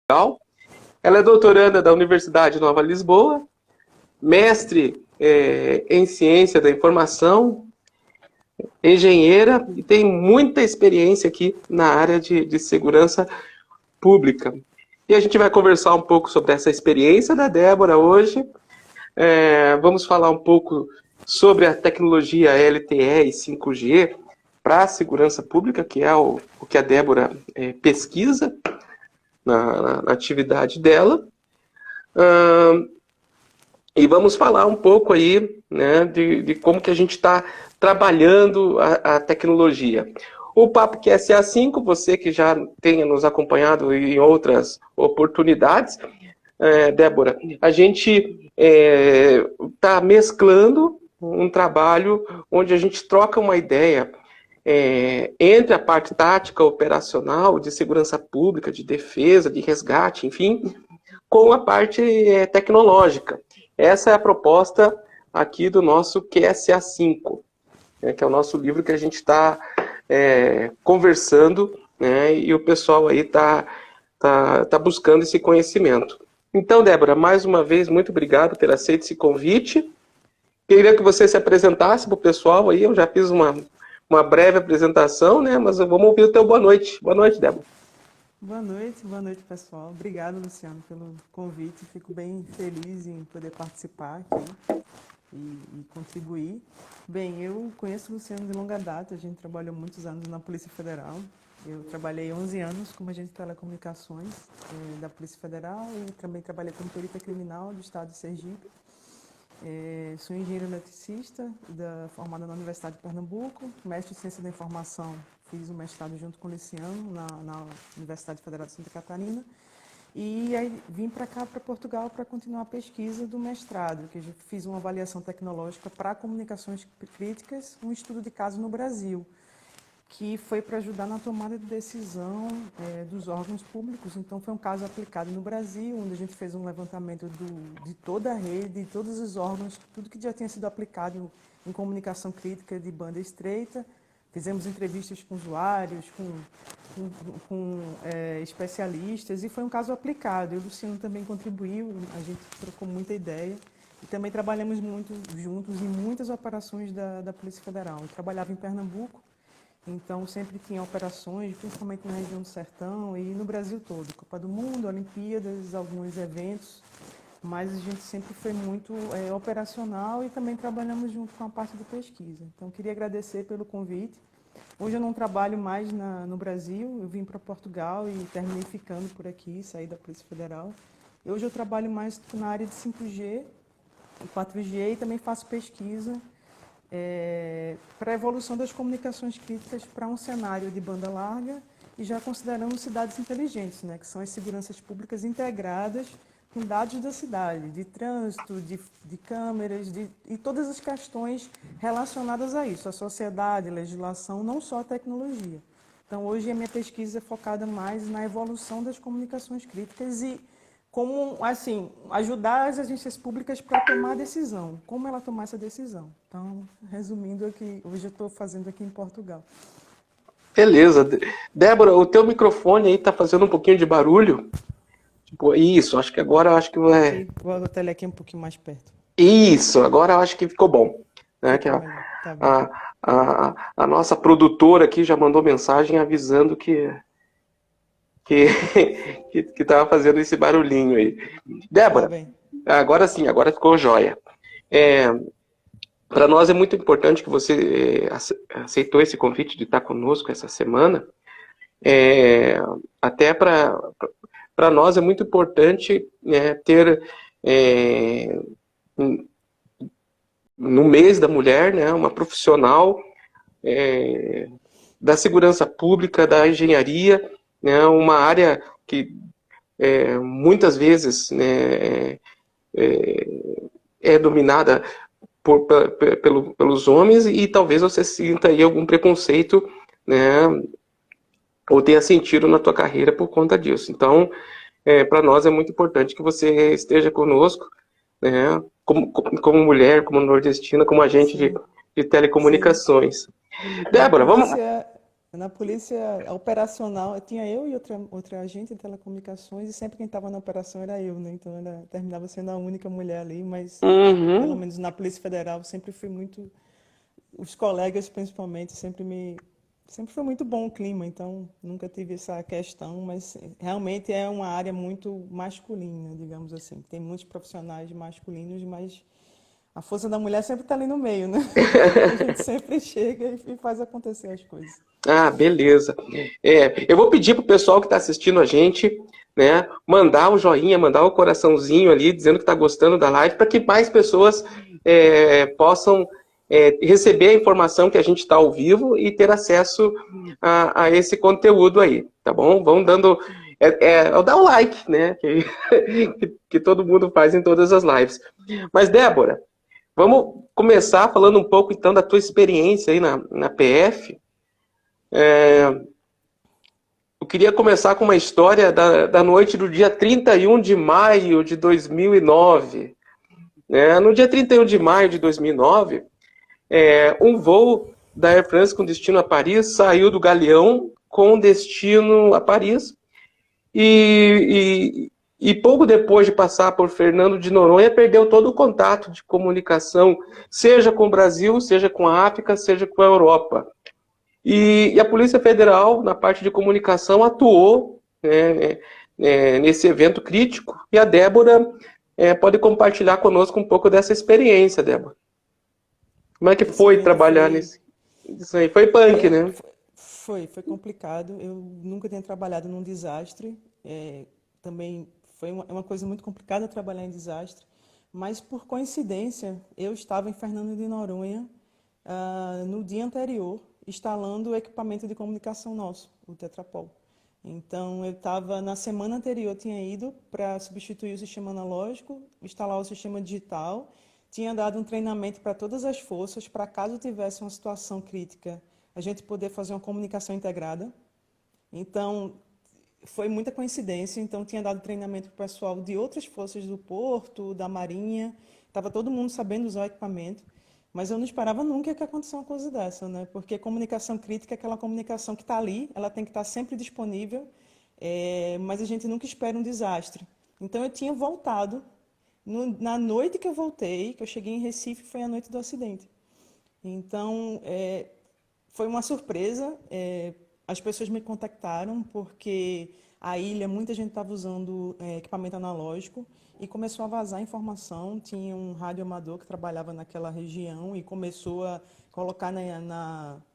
Ela é doutoranda da Universidade Nova Lisboa, mestre em ciência da informação, engenheira e tem muita experiência aqui na área de segurança pública. E a gente vai conversar um pouco sobre essa experiência da Débora hoje. Vamos falar um pouco sobre a tecnologia LTE e 5G para a segurança pública, que é o que a Débora pesquisa na atividade dela. E vamos falar um pouco aí, né, de como que a gente está trabalhando a tecnologia. O Papo QSA5, você que já tenha nos acompanhado em outras oportunidades, Débora, a gente está mesclando um trabalho onde a gente troca uma ideia entre a parte tática, operacional, de segurança pública, de defesa, de resgate, enfim, com a parte tecnológica. Essa é a proposta aqui do nosso QSA5, que é o nosso livro que a gente está conversando, né, e o pessoal aí está buscando esse conhecimento. Então, Débora, mais uma vez, muito obrigado por aceitar esse convite. Queria que você se apresentasse para o pessoal aí, eu já fiz uma breve apresentação, né, mas vamos ouvir o teu boa noite. Boa noite, Débora. Boa noite, pessoal. Obrigado, Luciano, pelo convite. Fico bem feliz em poder participar aqui e contribuir. Bem, eu conheço o Luciano de longa data, a gente trabalhou muitos anos na Polícia Federal. Eu trabalhei 11 anos como agente de telecomunicações da Polícia Federal e também trabalhei como perita criminal do estado de Sergipe. Sou engenheiro eletricista, formada na Universidade de Pernambuco, mestre em Ciência da Informação. Fiz o mestrado junto com o Luciano na Universidade Federal de Santa Catarina. E aí vim para cá, para Portugal, para continuar a pesquisa do mestrado, que eu fiz uma avaliação tecnológica para comunicações críticas, um estudo de caso no Brasil, que foi para ajudar na tomada de decisão dos órgãos públicos. Então, foi um caso aplicado no Brasil, onde a gente fez um levantamento de toda a rede, de todos os órgãos, tudo que já tinha sido aplicado em comunicação crítica de banda estreita. Fizemos entrevistas com usuários, com especialistas, e foi um caso aplicado. E o Luciano também contribuiu, a gente trocou muita ideia. E também trabalhamos muito juntos em muitas operações da Polícia Federal. Eu trabalhava em Pernambuco, então sempre tinha operações, principalmente na região do Sertão e no Brasil todo. Copa do Mundo, Olimpíadas, alguns eventos, mas a gente sempre foi muito operacional e também trabalhamos junto com a parte de pesquisa. Então, queria agradecer pelo convite. Hoje eu não trabalho mais no Brasil, eu vim para Portugal e terminei ficando por aqui, saí da Polícia Federal. Hoje eu trabalho mais na área de 5G e 4G e também faço pesquisa para a evolução das comunicações críticas para um cenário de banda larga e já considerando cidades inteligentes, né, que são as seguranças públicas integradas com dados da cidade, de trânsito, de câmeras, e todas as questões relacionadas a isso, a sociedade, a legislação, não só a tecnologia. Então, hoje a minha pesquisa é focada mais na evolução das comunicações críticas e como, assim, ajudar as agências públicas para tomar a decisão, como ela tomar essa decisão. Então, resumindo aqui, hoje eu estou fazendo aqui em Portugal. Beleza. Débora, o teu microfone aí tá fazendo um pouquinho de barulho. Tipo, isso, acho que agora acho que vai. Vou botar ele aqui um pouquinho mais perto. Isso, agora eu acho que ficou bom. Né? Que Ficou melhor, tá bom. a nossa produtora aqui já mandou mensagem avisando que, que tava fazendo esse barulhinho aí. Tá Débora, bem. agora sim, agora ficou jóia. Para nós é muito importante que você aceitou esse convite de estar conosco essa semana. Até para nós é muito importante ter no mês da mulher, né, uma profissional da segurança pública, da engenharia, né, uma área que muitas vezes né, é dominada pelos homens e talvez você sinta aí algum preconceito, né, ou tenha sentido na tua carreira por conta disso. Então, para nós é muito importante que você esteja conosco, né, como mulher, como nordestina, como agente de telecomunicações. É, Débora, vamos... Na polícia operacional, tinha eu e outra agente de telecomunicações, e sempre quem estava na operação era eu, né? Então terminava sendo a única mulher ali, mas pelo Uhum. menos na Polícia Federal sempre fui muito. Os colegas, principalmente, sempre foi muito bom o clima, então nunca tive essa questão, mas realmente é uma área muito masculina, digamos assim. Tem muitos profissionais masculinos, mas a força da mulher sempre está ali no meio, né? A gente sempre chega e faz acontecer as coisas. Ah, beleza. Eu vou pedir pro pessoal que está assistindo a gente, né, mandar o joinha, mandar o coraçãozinho ali, dizendo que está gostando da live, para que mais pessoas possam receber a informação que a gente está ao vivo e ter acesso a esse conteúdo aí, tá bom? Vão dando. Dá um like, né? Que todo mundo faz em todas as lives. Mas, Débora, vamos começar falando um pouco então da tua experiência aí na PF. Eu queria começar com uma história da noite do dia 31 de maio de 2009. No dia 31 de maio de 2009, um voo da Air France com destino a Paris saiu do Galeão com destino a Paris e pouco depois de passar por Fernando de Noronha, perdeu todo o contato de comunicação, seja com o Brasil, seja com a África, seja com a Europa. E a Polícia Federal, na parte de comunicação, atuou, nesse evento crítico. E a Débora pode compartilhar conosco um pouco dessa experiência, Débora. Como é que Esse foi evento trabalhar foi, nesse... Isso aí foi punk, é, né? foi complicado. Eu nunca tinha trabalhado num desastre. Também foi uma coisa muito complicada trabalhar em desastre. Mas, por coincidência, eu estava em Fernando de Noronha, no dia anterior, instalando o equipamento de comunicação nosso, o Tetrapol. Então, eu estava, na semana anterior, tinha ido para substituir o sistema analógico, instalar o sistema digital, tinha dado um treinamento para todas as forças, para caso tivesse uma situação crítica, a gente poder fazer uma comunicação integrada. Então, foi muita coincidência. Então, tinha dado treinamento para o pessoal de outras forças do Porto, da Marinha. Estava todo mundo sabendo usar o equipamento. Mas eu não esperava nunca que acontecesse uma coisa dessa, né? Porque comunicação crítica é aquela comunicação que está ali, ela tem que estar sempre disponível, mas a gente nunca espera um desastre. Então, eu tinha voltado. Na noite que eu voltei, que eu cheguei em Recife, foi a noite do acidente. Então, foi uma surpresa. As pessoas me contactaram porque a ilha, muita gente estava usando equipamento analógico e começou a vazar informação. Tinha um radioamador que trabalhava naquela região e começou a colocar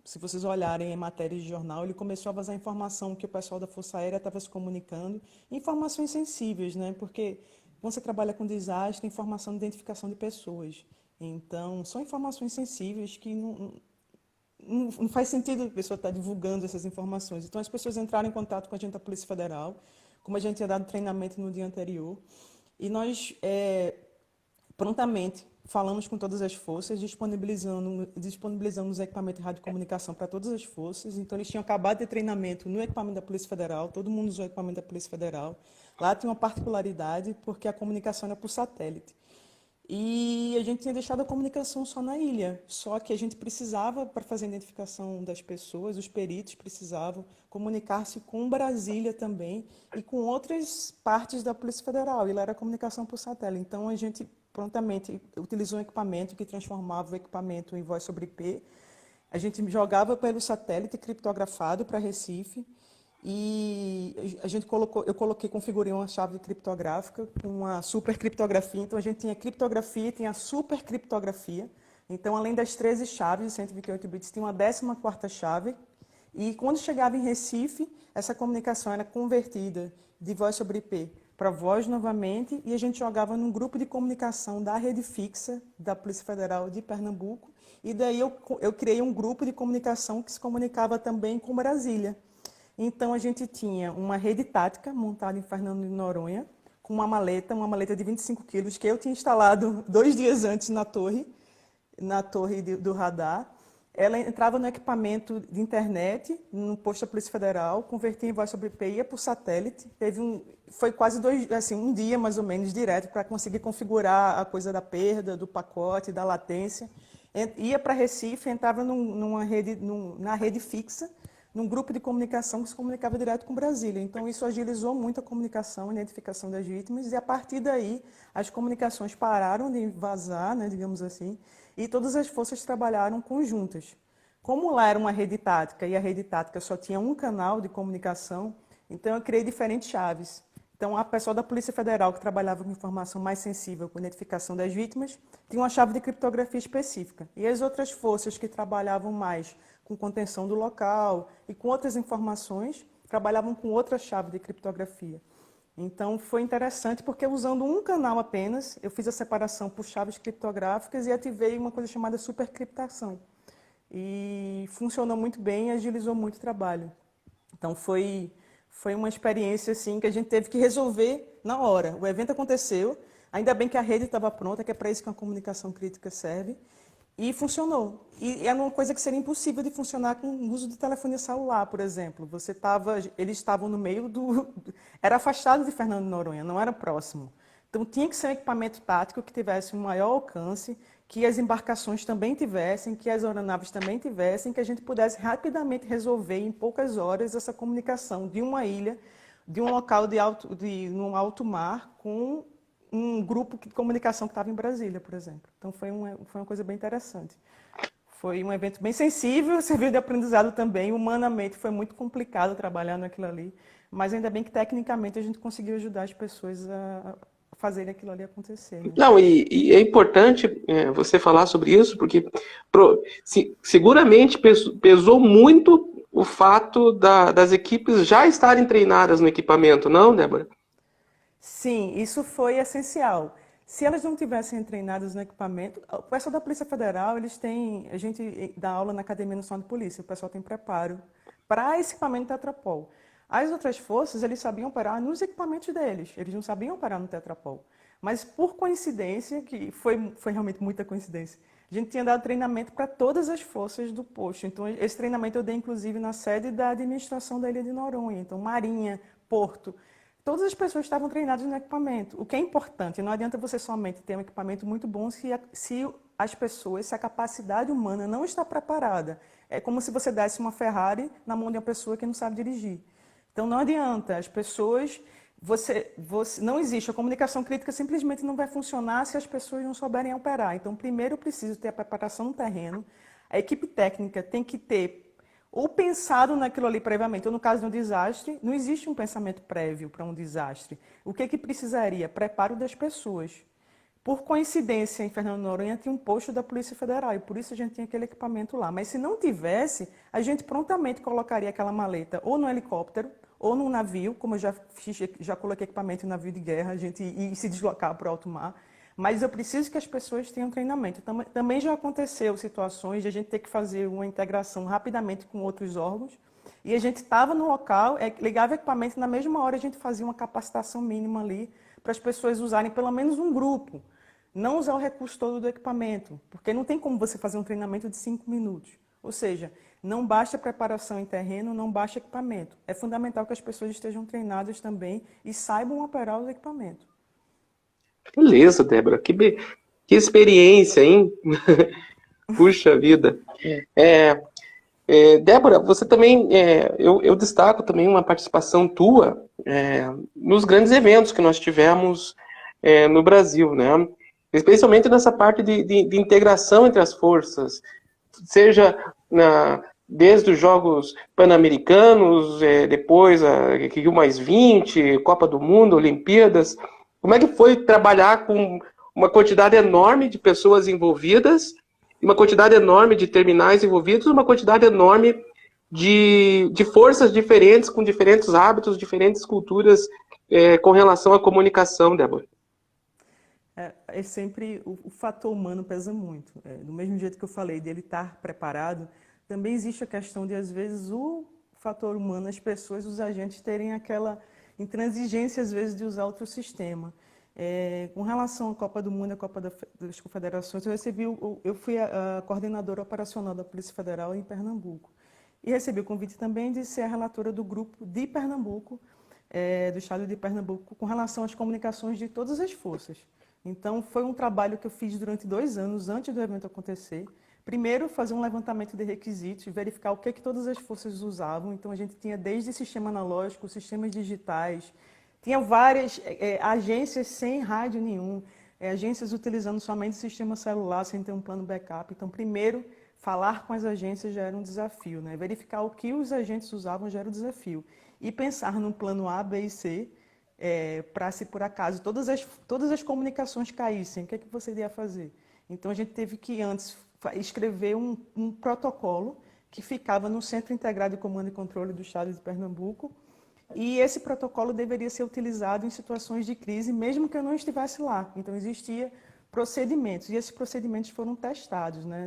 se vocês olharem em matérias de jornal, ele começou a vazar informação que o pessoal da Força Aérea estava se comunicando, informações sensíveis, né? Porque quando você trabalha com desastre, informação de identificação de pessoas. Então, são informações sensíveis que não faz sentido a pessoa estar divulgando essas informações. Então, as pessoas entraram em contato com a gente da Polícia Federal, como a gente tinha dado treinamento no dia anterior, e nós prontamente falamos com todas as forças, disponibilizamos o equipamento de radiocomunicação para todas as forças. Então, eles tinham acabado de ter treinamento no equipamento da Polícia Federal, todo mundo usou o equipamento da Polícia Federal. Lá tinha uma particularidade, porque a comunicação era por satélite. E a gente tinha deixado a comunicação só na ilha, só que a gente precisava, para fazer a identificação das pessoas, os peritos precisavam comunicar-se com Brasília também e com outras partes da Polícia Federal, e lá era comunicação por satélite. Então, a gente prontamente utilizou um equipamento que transformava o equipamento em voz sobre IP. A gente jogava pelo satélite criptografado para Recife, e eu configurei uma chave criptográfica com uma supercriptografia. Então, a gente tinha criptografia e tinha supercriptografia. Então, além das 13 chaves de 128 bits, tinha uma 14ª chave. E quando chegava em Recife, essa comunicação era convertida de voz sobre IP para voz novamente, e a gente jogava num grupo de comunicação da rede fixa da Polícia Federal de Pernambuco. E daí eu criei um grupo de comunicação que se comunicava também com Brasília. Então, a gente tinha uma rede tática montada em Fernando de Noronha, com uma maleta de 25 quilos, que eu tinha instalado 2 dias antes na torre do radar. Ela entrava no equipamento de internet, no posto da Polícia Federal, convertia em voz sobre IP, ia por satélite. Foi quase um dia, mais ou menos, direto, para conseguir configurar a coisa da perda, do pacote, da latência. Ia para Recife, entrava na rede fixa, num grupo de comunicação que se comunicava direto com Brasília. Então, isso agilizou muito a comunicação, a identificação das vítimas, e a partir daí, as comunicações pararam de vazar, né, digamos assim, e todas as forças trabalharam conjuntas. Como lá era uma rede tática, e a rede tática só tinha um canal de comunicação, então eu criei diferentes chaves. Então, a pessoa da Polícia Federal, que trabalhava com informação mais sensível, com identificação das vítimas, tinha uma chave de criptografia específica. E as outras forças que trabalhavam mais com contenção do local e com outras informações, trabalhavam com outra chave de criptografia. Então, foi interessante porque, usando um canal apenas, eu fiz a separação por chaves criptográficas e ativei uma coisa chamada supercriptação. E funcionou muito bem e agilizou muito o trabalho. Então, foi uma experiência assim, que a gente teve que resolver na hora. O evento aconteceu, ainda bem que a rede estava pronta, que é para isso que a comunicação crítica serve, e funcionou. E é uma coisa que seria impossível de funcionar com o uso de telefonia celular, por exemplo. Eles estavam no meio do... Era afastado de Fernando de Noronha, não era próximo. Então, tinha que ser um equipamento tático que tivesse um maior alcance, que as embarcações também tivessem, que as aeronaves também tivessem, que a gente pudesse rapidamente resolver em poucas horas essa comunicação de uma ilha, de um local num alto mar, com um grupo de comunicação que estava em Brasília, por exemplo. Então, foi uma coisa bem interessante. Foi um evento bem sensível, serviu de aprendizado também. Humanamente, foi muito complicado trabalhar naquilo ali, mas ainda bem que, tecnicamente, a gente conseguiu ajudar as pessoas a fazerem aquilo ali acontecer, né? Não, e é importante você falar sobre isso, porque seguramente pesou muito o fato das equipes já estarem treinadas no equipamento, não, Débora? Sim, isso foi essencial. Se elas não tivessem treinadas no equipamento, o pessoal da Polícia Federal, a gente dá aula na Academia Nacional de Polícia, o pessoal tem preparo para esse equipamento Tetrapol. As outras forças, eles sabiam operar nos equipamentos deles, eles não sabiam operar no Tetrapol. Mas, por coincidência, que foi realmente muita coincidência, a gente tinha dado treinamento para todas as forças do posto. Então, esse treinamento eu dei, inclusive, na sede da administração da Ilha de Noronha. Então, Marinha, Porto, todas as pessoas estavam treinadas no equipamento. O que é importante, não adianta você somente ter um equipamento muito bom se as pessoas, se a capacidade humana não está preparada. É como se você desse uma Ferrari na mão de uma pessoa que não sabe dirigir. Então, não adianta, as pessoas... não existe, a comunicação crítica simplesmente não vai funcionar se as pessoas não souberem operar. Então, primeiro eu preciso ter a preparação no terreno, a equipe técnica tem que ter ou pensado naquilo ali previamente, ou no caso de um desastre, não existe um pensamento prévio para um desastre. O que precisaria? Preparo das pessoas. Por coincidência, em Fernando de Noronha tinha um posto da Polícia Federal, e por isso a gente tinha aquele equipamento lá. Mas se não tivesse, a gente prontamente colocaria aquela maleta ou no helicóptero, ou num navio, como eu já coloquei equipamento em navio de guerra, a gente ia se deslocar para o alto mar. Mas eu preciso que as pessoas tenham treinamento. Também já aconteceu situações de a gente ter que fazer uma integração rapidamente com outros órgãos, e a gente estava no local, ligava o equipamento, e na mesma hora a gente fazia uma capacitação mínima ali, para as pessoas usarem pelo menos um grupo. Não usar o recurso todo do equipamento, porque não tem como você fazer um treinamento de 5 minutos. Ou seja, não basta preparação em terreno, não basta equipamento. É fundamental que as pessoas estejam treinadas também e saibam operar o equipamento. Beleza, Débora. Que experiência, hein? Puxa vida. Débora, você também, eu destaco também uma participação tua nos grandes eventos que nós tivemos no Brasil, né? Especialmente nessa parte de integração entre as forças, seja desde os Jogos Pan-Americanos, depois Rio +20, Copa do Mundo, Olimpíadas. Como é que foi trabalhar com uma quantidade enorme de pessoas envolvidas, uma quantidade enorme de terminais envolvidos, uma quantidade enorme de forças diferentes, com diferentes hábitos, diferentes culturas com relação à comunicação, Débora? Sempre o fator humano pesa muito. Do mesmo jeito que eu falei dele estar preparado, também existe a questão de, às vezes, o fator humano, as pessoas, os agentes terem aquela intransigência, às vezes, de usar outro sistema. Com relação à Copa do Mundo e à Copa das Confederações, eu fui a coordenadora operacional da Polícia Federal em Pernambuco. E recebi o convite também de ser a relatora do grupo de Pernambuco, do estado de Pernambuco, com relação às comunicações de todas as forças. Então, foi um trabalho que eu fiz durante 2 anos, antes do evento acontecer. primeiro, fazer um levantamento de requisitos, verificar o que todas as forças usavam. Então, a gente tinha desde sistema analógico, sistemas digitais, tinha várias agências sem rádio nenhum, agências utilizando somente sistema celular, sem ter um plano backup. Então, primeiro, falar com as agências já era um desafio, né? Verificar o que os agentes usavam já era um desafio. E pensar no plano A, B e C, para se por acaso todas as comunicações caíssem, o que você iria fazer? Então, a gente teve que antes escrever um protocolo que ficava no Centro Integrado de Comando e Controle do Estado de Pernambuco, e esse protocolo deveria ser utilizado em situações de crise, mesmo que eu não estivesse lá. Então, existia procedimentos, e esses procedimentos foram testados, né?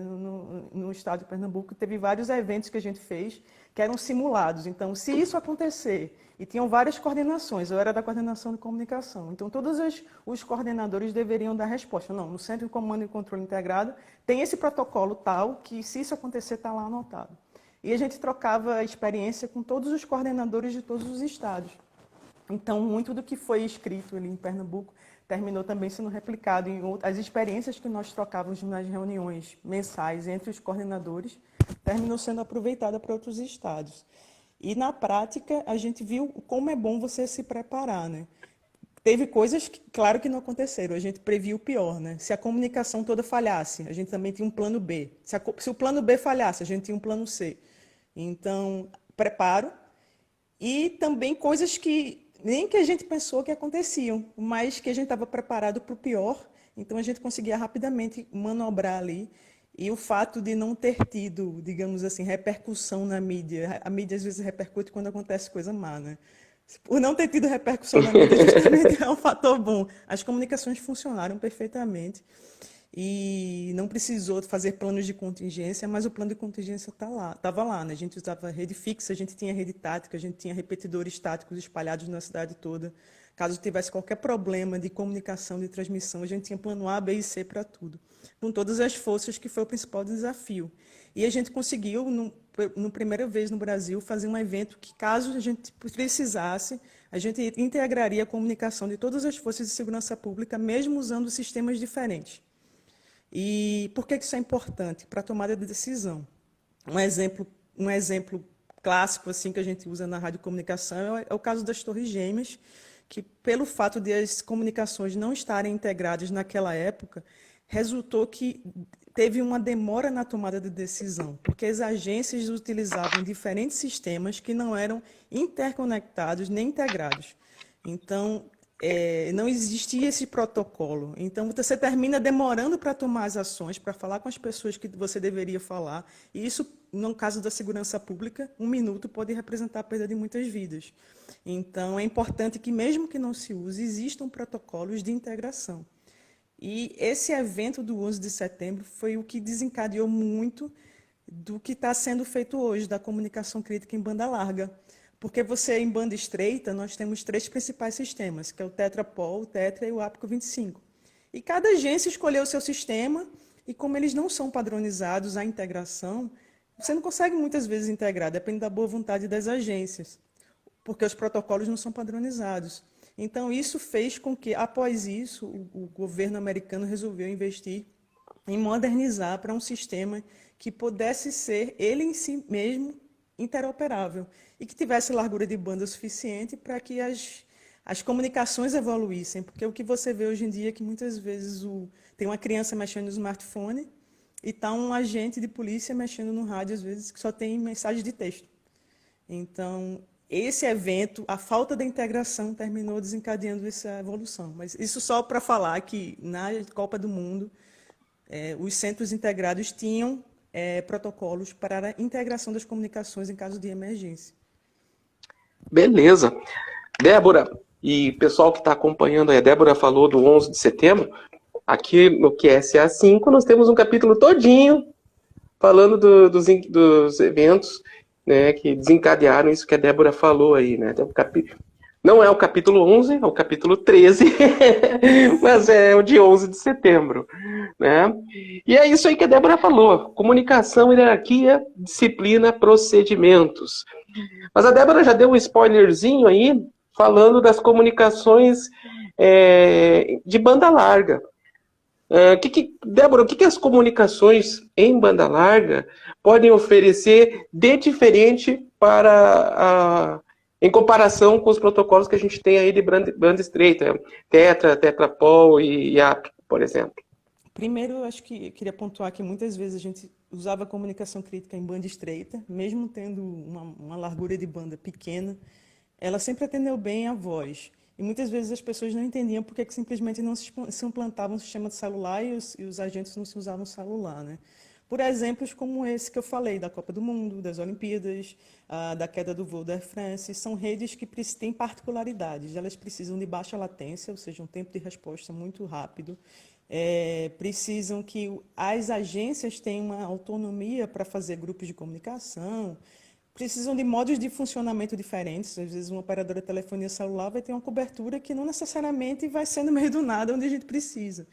No estado de Pernambuco, teve vários eventos que a gente fez que eram simulados. Então, se isso acontecer, e tinham várias coordenações, eu era da coordenação de comunicação, então todos os coordenadores deveriam dar resposta. Não, no Centro de Comando e Controle Integrado tem esse protocolo tal, que se isso acontecer, está lá anotado. E a gente trocava a experiência com todos os coordenadores de todos os estados. Então, muito do que foi escrito ali em Pernambuco terminou também sendo replicado em as experiências que nós trocávamos nas reuniões mensais entre os coordenadores, terminou sendo aproveitada para outros estados. E, na prática, a gente viu como é bom você se preparar, né? Teve coisas que, claro, que não aconteceram, a gente previu o pior, né? Se a comunicação toda falhasse, a gente também tinha um plano B. Se o plano B falhasse, a gente tinha um plano C. Então, preparo. E também coisas que nem que a gente pensou que aconteciam, mas que a gente estava preparado para o pior, então a gente conseguia rapidamente manobrar ali. E o fato de não ter tido, digamos assim, repercussão na mídia, a mídia às vezes repercute quando acontece coisa má, né? Por não ter tido repercussão na mídia, justamente é um fator bom. As comunicações funcionaram perfeitamente e não precisou fazer planos de contingência, mas o plano de contingência estava lá, né? A gente usava rede fixa, a gente tinha rede tática, a gente tinha repetidores táticos espalhados na cidade toda. Caso tivesse qualquer problema de comunicação, de transmissão, a gente tinha plano A, B e C para tudo, com todas as forças, que foi o principal desafio. E a gente conseguiu, no primeira vez no Brasil, fazer um evento que, caso a gente precisasse, a gente integraria a comunicação de todas as forças de segurança pública, mesmo usando sistemas diferentes. E por que isso é importante? Para a tomada de decisão. Um exemplo clássico assim, que a gente usa na radiocomunicação é o caso das Torres Gêmeas, que, pelo fato de as comunicações não estarem integradas naquela época, resultou que teve uma demora na tomada de decisão, porque as agências utilizavam diferentes sistemas que não eram interconectados nem integrados. Então, não existia esse protocolo. Então, você termina demorando para tomar as ações, para falar com as pessoas que você deveria falar. E isso, no caso da segurança pública, 1 minuto pode representar a perda de muitas vidas. Então, é importante que, mesmo que não se use, existam protocolos de integração. E esse evento do 11 de setembro foi o que desencadeou muito do que está sendo feito hoje, da comunicação crítica em banda larga. Porque você, em banda estreita, nós temos 3 principais sistemas, que é o Tetrapol, o Tetra e o APCO 25. E cada agência escolheu o seu sistema, e como eles não são padronizados à integração, você não consegue muitas vezes integrar, depende da boa vontade das agências, porque os protocolos não são padronizados. Então, isso fez com que, após isso, o governo americano resolveu investir em modernizar para um sistema que pudesse ser, ele em si mesmo, interoperável e que tivesse largura de banda suficiente para que as comunicações evoluíssem, porque o que você vê hoje em dia é que muitas vezes tem uma criança mexendo no smartphone e está um agente de polícia mexendo no rádio, às vezes, que só tem mensagem de texto. Então, esse evento, a falta de integração terminou desencadeando essa evolução. Mas isso só para falar que na Copa do Mundo, os centros integrados tinham protocolos para a integração das comunicações em caso de emergência. Beleza. Débora, e pessoal que está acompanhando, a Débora falou do 11 de setembro, aqui no QSA 5 nós temos um capítulo todinho falando dos eventos, né, que desencadearam isso que a Débora falou aí, né? Tem não é o capítulo 11, é o capítulo 13, mas é o de 11 de setembro, né? E é isso aí que a Débora falou, comunicação, hierarquia, disciplina, procedimentos. Mas a Débora já deu um spoilerzinho aí, falando das comunicações de banda larga. Débora, o que as comunicações em banda larga podem oferecer de diferente em comparação com os protocolos que a gente tem aí de banda estreita, Tetra, Tetrapol e AP, por exemplo? Primeiro, eu acho que eu queria pontuar que muitas vezes a gente usava a comunicação crítica em banda estreita, mesmo tendo uma largura de banda pequena, ela sempre atendeu bem a voz. E muitas vezes as pessoas não entendiam por que simplesmente não se implantava um sistema de celular e os agentes não se usavam celular, né? Por exemplos como esse que eu falei, da Copa do Mundo, das Olimpíadas, da queda do voo da Air France, são redes que têm particularidades. Elas precisam de baixa latência, ou seja, um tempo de resposta muito rápido. Precisam que as agências tenham uma autonomia para fazer grupos de comunicação, precisam de modos de funcionamento diferentes. Às vezes, uma operadora de telefonia celular vai ter uma cobertura que não necessariamente vai ser no meio do nada onde a gente precisa.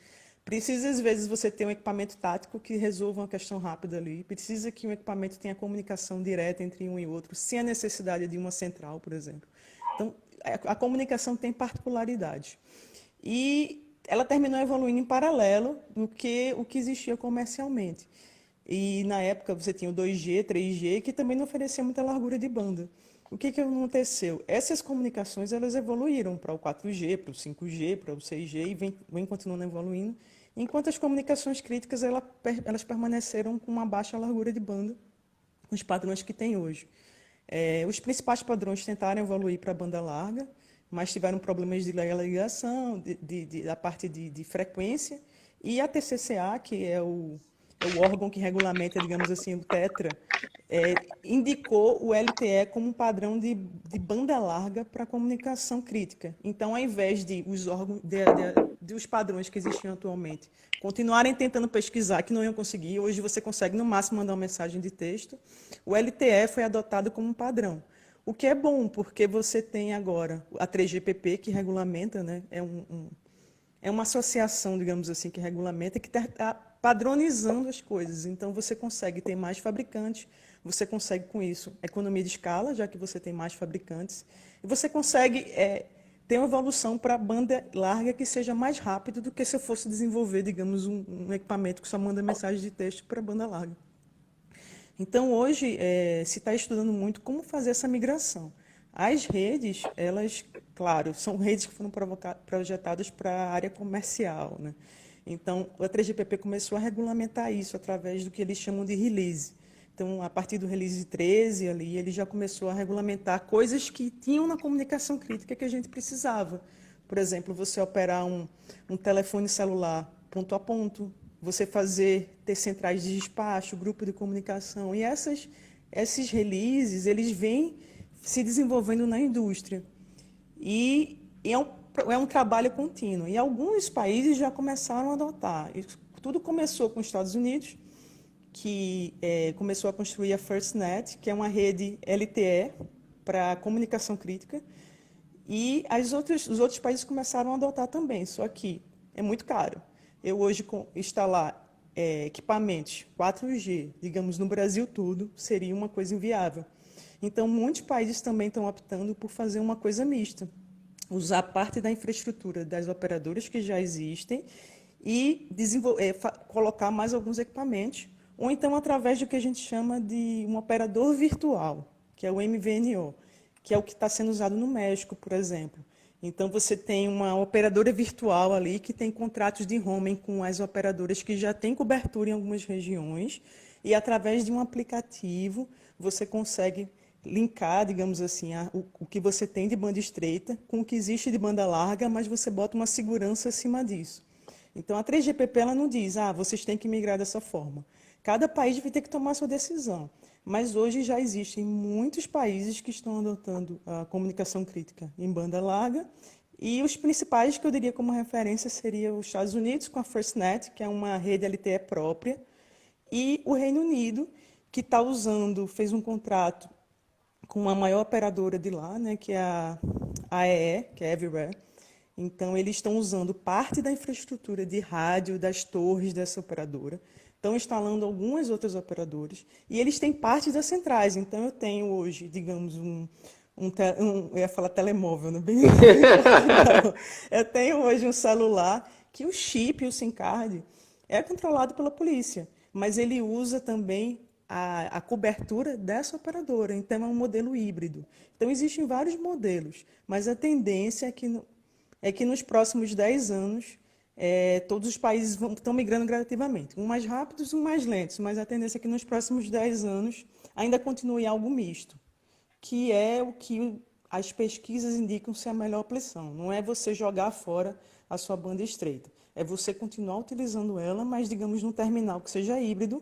Precisa, às vezes, você ter um equipamento tático que resolva uma questão rápida ali. Precisa que um equipamento tenha comunicação direta entre um e outro, sem a necessidade de uma central, por exemplo. Então, a comunicação tem particularidades. E ela terminou evoluindo em paralelo do que o que existia comercialmente. E na época você tinha o 2G, 3G, que também não oferecia muita largura de banda. O que aconteceu? Essas comunicações elas evoluíram para o 4G, para o 5G, para o 6G e vem continuando evoluindo, enquanto as comunicações críticas elas permaneceram com uma baixa largura de banda, os padrões que tem hoje. Os principais padrões tentaram evoluir para a banda larga, mas tiveram problemas de ligação, da parte de frequência, e a TCCA, que é o órgão que regulamenta, digamos assim, o Tetra, indicou o LTE como um padrão de banda larga para comunicação crítica. Então, ao invés de os órgãos, os padrões que existiam atualmente continuarem tentando pesquisar, que não iam conseguir, hoje você consegue, no máximo, mandar uma mensagem de texto, o LTE foi adotado como um padrão. O que é bom, porque você tem agora a 3GPP, que regulamenta, né? É uma associação, digamos assim, que regulamenta, que está padronizando as coisas. Então, você consegue ter mais fabricantes, você consegue, com isso, economia de escala, já que você tem mais fabricantes, e você consegue ter uma evolução para banda larga que seja mais rápido do que se eu fosse desenvolver, digamos, um equipamento que só manda mensagem de texto para banda larga. Então, hoje, se está estudando muito como fazer essa migração. As redes, elas, claro, são redes que foram projetadas para a área comercial, né? Então, a 3GPP começou a regulamentar isso através do que eles chamam de release. Então, a partir do release 13, ali, ele já começou a regulamentar coisas que tinham na comunicação crítica que a gente precisava. Por exemplo, você operar um telefone celular ponto a ponto, você ter centrais de despacho, grupo de comunicação. E esses releases, eles vêm se desenvolvendo na indústria. E é um trabalho contínuo. E alguns países já começaram a adotar. Tudo começou com os Estados Unidos, que começou a construir a FirstNet, que é uma rede LTE para comunicação crítica. E os outros países começaram a adotar também, só que é muito caro. Eu hoje instalar equipamentos 4G, digamos, no Brasil todo, seria uma coisa inviável. Então, muitos países também estão optando por fazer uma coisa mista. Usar parte da infraestrutura das operadoras que já existem e colocar mais alguns equipamentos, ou então através do que a gente chama de um operador virtual, que é o MVNO, que é o que está sendo usado no México, por exemplo. Então, você tem uma operadora virtual ali que tem contratos de roaming com as operadoras que já têm cobertura em algumas regiões e, através de um aplicativo, você consegue linkar, digamos assim, o que você tem de banda estreita com o que existe de banda larga, mas você bota uma segurança acima disso. Então, a 3GPP ela não diz, vocês têm que migrar dessa forma. Cada país vai ter que tomar a sua decisão. Mas hoje já existem muitos países que estão adotando a comunicação crítica em banda larga, e os principais que eu diria como referência seriam os Estados Unidos com a FirstNet, que é uma rede LTE própria, e o Reino Unido, que fez um contrato com a maior operadora de lá, né, que é a AEE, que é Everywhere. Então, eles estão usando parte da infraestrutura de rádio das torres dessa operadora, estão instalando algumas outras operadoras, e eles têm parte das centrais. Então, eu tenho hoje, digamos, eu ia falar telemóvel, né? Eu tenho hoje um celular que o chip, o SIM card, é controlado pela polícia, mas ele usa também a cobertura dessa operadora, então é um modelo híbrido. Então existem vários modelos, mas a tendência é que nos próximos 10 anos todos os países estão migrando gradativamente, uns mais rápidos, uns mais lentos, mas a tendência é que nos próximos 10 anos ainda continue algo misto, que é o que as pesquisas indicam ser a melhor opção. Não é você jogar fora a sua banda estreita, é você continuar utilizando ela, mas, digamos, num terminal que seja híbrido,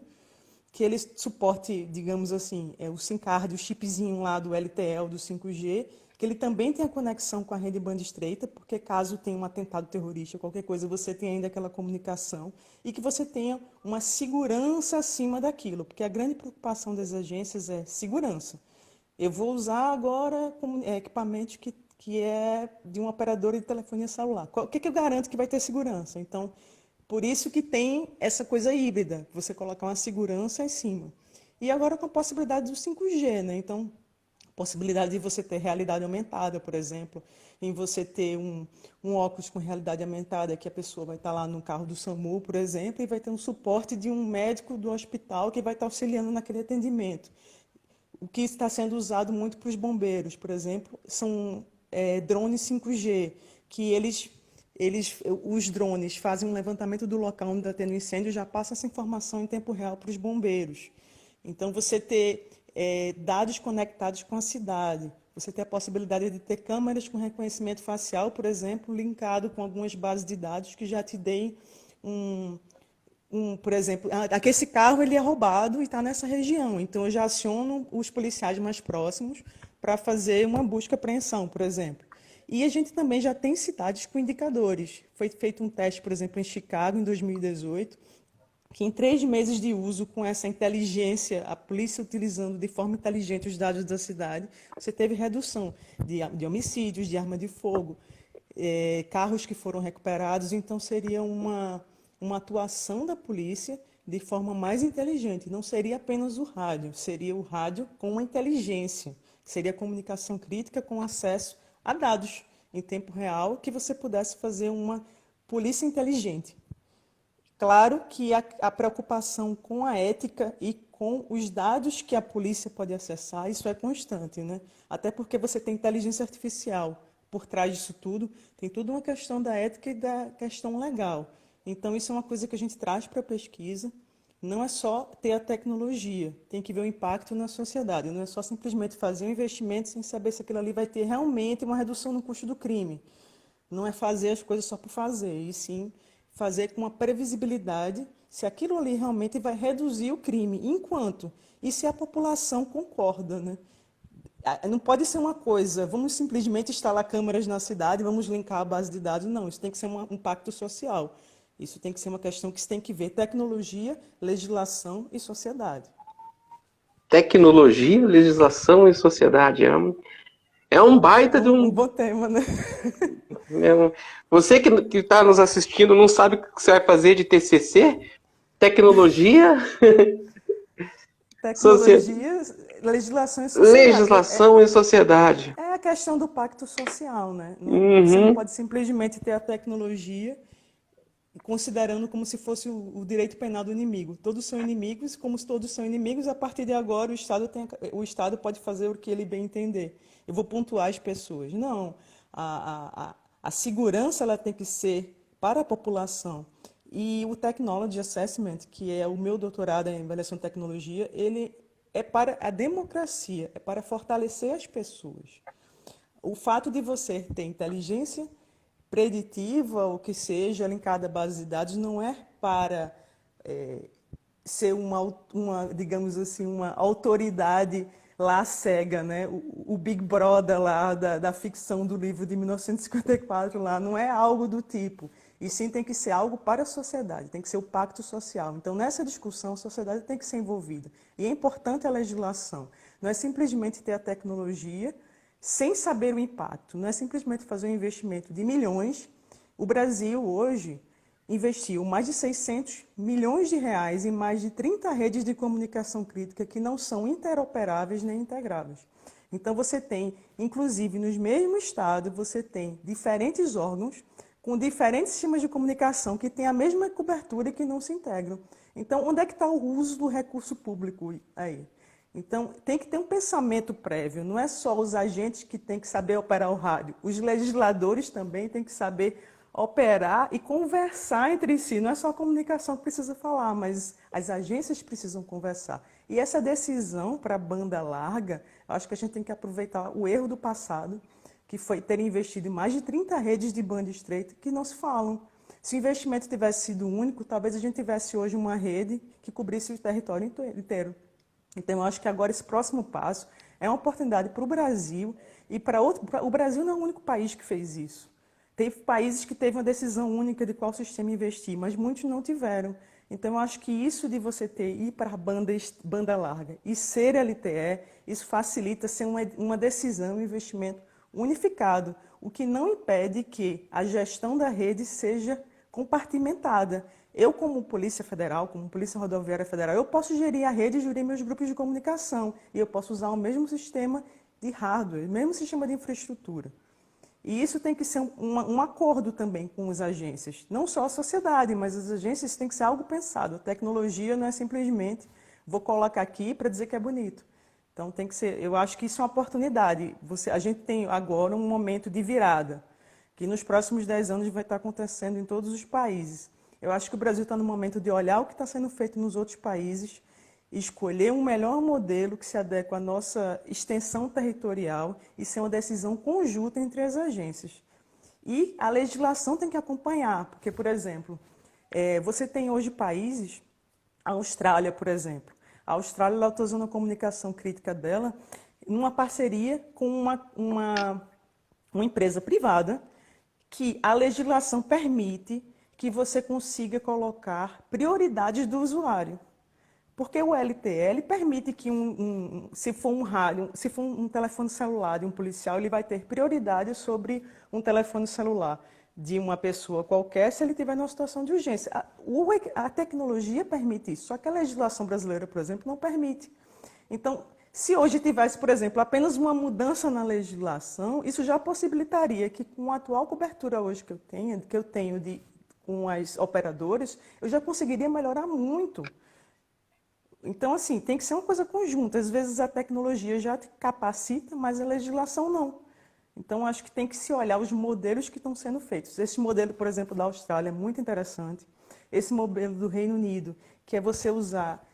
que ele suporte, digamos assim, o SIM card, o chipzinho lá do LTE, do 5G, que ele também tenha conexão com a rede banda estreita, porque caso tenha um atentado terrorista, qualquer coisa, você tenha ainda aquela comunicação, e que você tenha uma segurança acima daquilo, porque a grande preocupação das agências é segurança. Eu vou usar agora equipamentos que é de uma operadora de telefonia celular. O que eu garanto que vai ter segurança? Então, por isso que tem essa coisa híbrida, você colocar uma segurança em cima. E agora com a possibilidade do 5G, né? Então, possibilidade de você ter realidade aumentada, por exemplo, em você ter um óculos com realidade aumentada, que a pessoa vai estar lá no carro do SAMU, por exemplo, e vai ter um suporte de um médico do hospital que vai estar auxiliando naquele atendimento. O que está sendo usado muito para os bombeiros, por exemplo, são drones 5G, que os drones fazem um levantamento do local onde está tendo incêndio e já passa essa informação em tempo real para os bombeiros. Então, você ter dados conectados com a cidade, você ter a possibilidade de ter câmeras com reconhecimento facial, por exemplo, linkado com algumas bases de dados que já te deem por exemplo, aqui esse carro ele é roubado e está nessa região, então eu já aciono os policiais mais próximos para fazer uma busca e apreensão, por exemplo. E a gente também já tem cidades com indicadores. Foi feito um teste, por exemplo, em Chicago, em 2018, que em 3 meses de uso com essa inteligência, a polícia utilizando de forma inteligente os dados da cidade, você teve redução de homicídios, de arma de fogo, carros que foram recuperados, então seria uma atuação da polícia de forma mais inteligente. Não seria apenas o rádio, seria o rádio com uma inteligência, seria comunicação crítica com acesso a dados em tempo real, que você pudesse fazer uma polícia inteligente. Claro que a preocupação com a ética e com os dados que a polícia pode acessar, isso é constante, né? Até porque você tem inteligência artificial por trás disso tudo, tem tudo uma questão da ética e da questão legal. Então, isso é uma coisa que a gente traz para a pesquisa. Não é só ter a tecnologia, tem que ver o impacto na sociedade. Não é só simplesmente fazer um investimento sem saber se aquilo ali vai ter realmente uma redução no custo do crime. Não é fazer as coisas só por fazer, e sim fazer com uma previsibilidade se aquilo ali realmente vai reduzir o crime, enquanto, e se a população concorda, né? Não pode ser uma coisa, vamos simplesmente instalar câmeras na cidade, vamos linkar a base de dados. Não, isso tem que ser um impacto social. Isso tem que ser uma questão que se tem que ver tecnologia, legislação e sociedade. Tecnologia, legislação e sociedade. É um baita de Um bom tema, né? Você que está nos assistindo não sabe o que você vai fazer de TCC? Tecnologia? Tecnologia, legislação e sociedade. Legislação e sociedade. É a questão do pacto social, né? Você não Uhum. pode simplesmente ter a tecnologia considerando como se fosse o direito penal do inimigo. Todos são inimigos, como todos são inimigos, a partir de agora o Estado pode fazer o que ele bem entender. Eu vou pontuar as pessoas. Não, a segurança ela tem que ser para a população. E o Technology Assessment, que é o meu doutorado em avaliação de tecnologia, ele é para a democracia, é para fortalecer as pessoas. O fato de você ter inteligência preditiva, ou que seja, linkada à base de dados, não é para ser digamos assim, uma autoridade lá cega, né? O Big Brother lá da ficção do livro de 1954 lá, não é algo do tipo. E sim tem que ser algo para a sociedade, tem que ser o pacto social. Então, nessa discussão, a sociedade tem que ser envolvida. E é importante a legislação. Não é simplesmente ter a tecnologia sem saber o impacto. Não é simplesmente fazer um investimento de milhões. O Brasil, hoje, investiu mais de 600 milhões de reais em mais de 30 redes de comunicação crítica que não são interoperáveis nem integráveis. Então, você tem, inclusive, no mesmo estado, você tem diferentes órgãos com diferentes sistemas de comunicação que têm a mesma cobertura e que não se integram. Então, onde é que está o uso do recurso público aí? Então, tem que ter um pensamento prévio, não é só os agentes que têm que saber operar o rádio, os legisladores também têm que saber operar e conversar entre si. Não é só a comunicação que precisa falar, mas as agências precisam conversar. E essa decisão para a banda larga, eu acho que a gente tem que aproveitar o erro do passado, que foi ter investido em mais de 30 redes de banda estreita que não se falam. Se o investimento tivesse sido único, talvez a gente tivesse hoje uma rede que cobrisse o território inteiro. Então, eu acho que agora esse próximo passo é uma oportunidade para o Brasil e para outro. O Brasil não é o único país que fez isso. Teve países que teve uma decisão única de qual sistema investir, mas muitos não tiveram. Então, eu acho que isso de você ir para a banda larga e ser LTE, isso facilita ser uma decisão, um investimento unificado, o que não impede que a gestão da rede seja compartimentada. Eu, como Polícia Federal, como Polícia Rodoviária Federal, eu posso gerir a rede e gerir meus grupos de comunicação. E eu posso usar o mesmo sistema de hardware, o mesmo sistema de infraestrutura. E isso tem que ser um acordo também com as agências. Não só a sociedade, mas as agências têm que ser algo pensado. A tecnologia não é simplesmente vou colocar aqui para dizer que é bonito. Então, tem que ser, eu acho que isso é uma oportunidade. A gente tem agora um momento de virada, que nos próximos 10 anos vai estar acontecendo em todos os países. Eu acho que o Brasil está no momento de olhar o que está sendo feito nos outros países, escolher um melhor modelo que se adequa à nossa extensão territorial e ser uma decisão conjunta entre as agências. E a legislação tem que acompanhar, porque, por exemplo, você tem hoje países, a Austrália, por exemplo. A Austrália está usando a comunicação crítica dela numa parceria com uma empresa privada que a legislação permite que você consiga colocar prioridades do usuário. Porque o LTE permite que, se for um rádio, se for um telefone celular de um policial, ele vai ter prioridade sobre um telefone celular de uma pessoa qualquer, se ele estiver numa situação de urgência. A tecnologia permite isso, só que a legislação brasileira, por exemplo, não permite. Então, se hoje tivesse, por exemplo, apenas uma mudança na legislação, isso já possibilitaria que, com a atual cobertura hoje que eu tenho com as operadoras, eu já conseguiria melhorar muito. Então, assim, tem que ser uma coisa conjunta. Às vezes a tecnologia já te capacita, mas a legislação não. Então, acho que tem que se olhar os modelos que estão sendo feitos. Esse modelo, por exemplo, da Austrália é muito interessante. Esse modelo do Reino Unido, que é você usar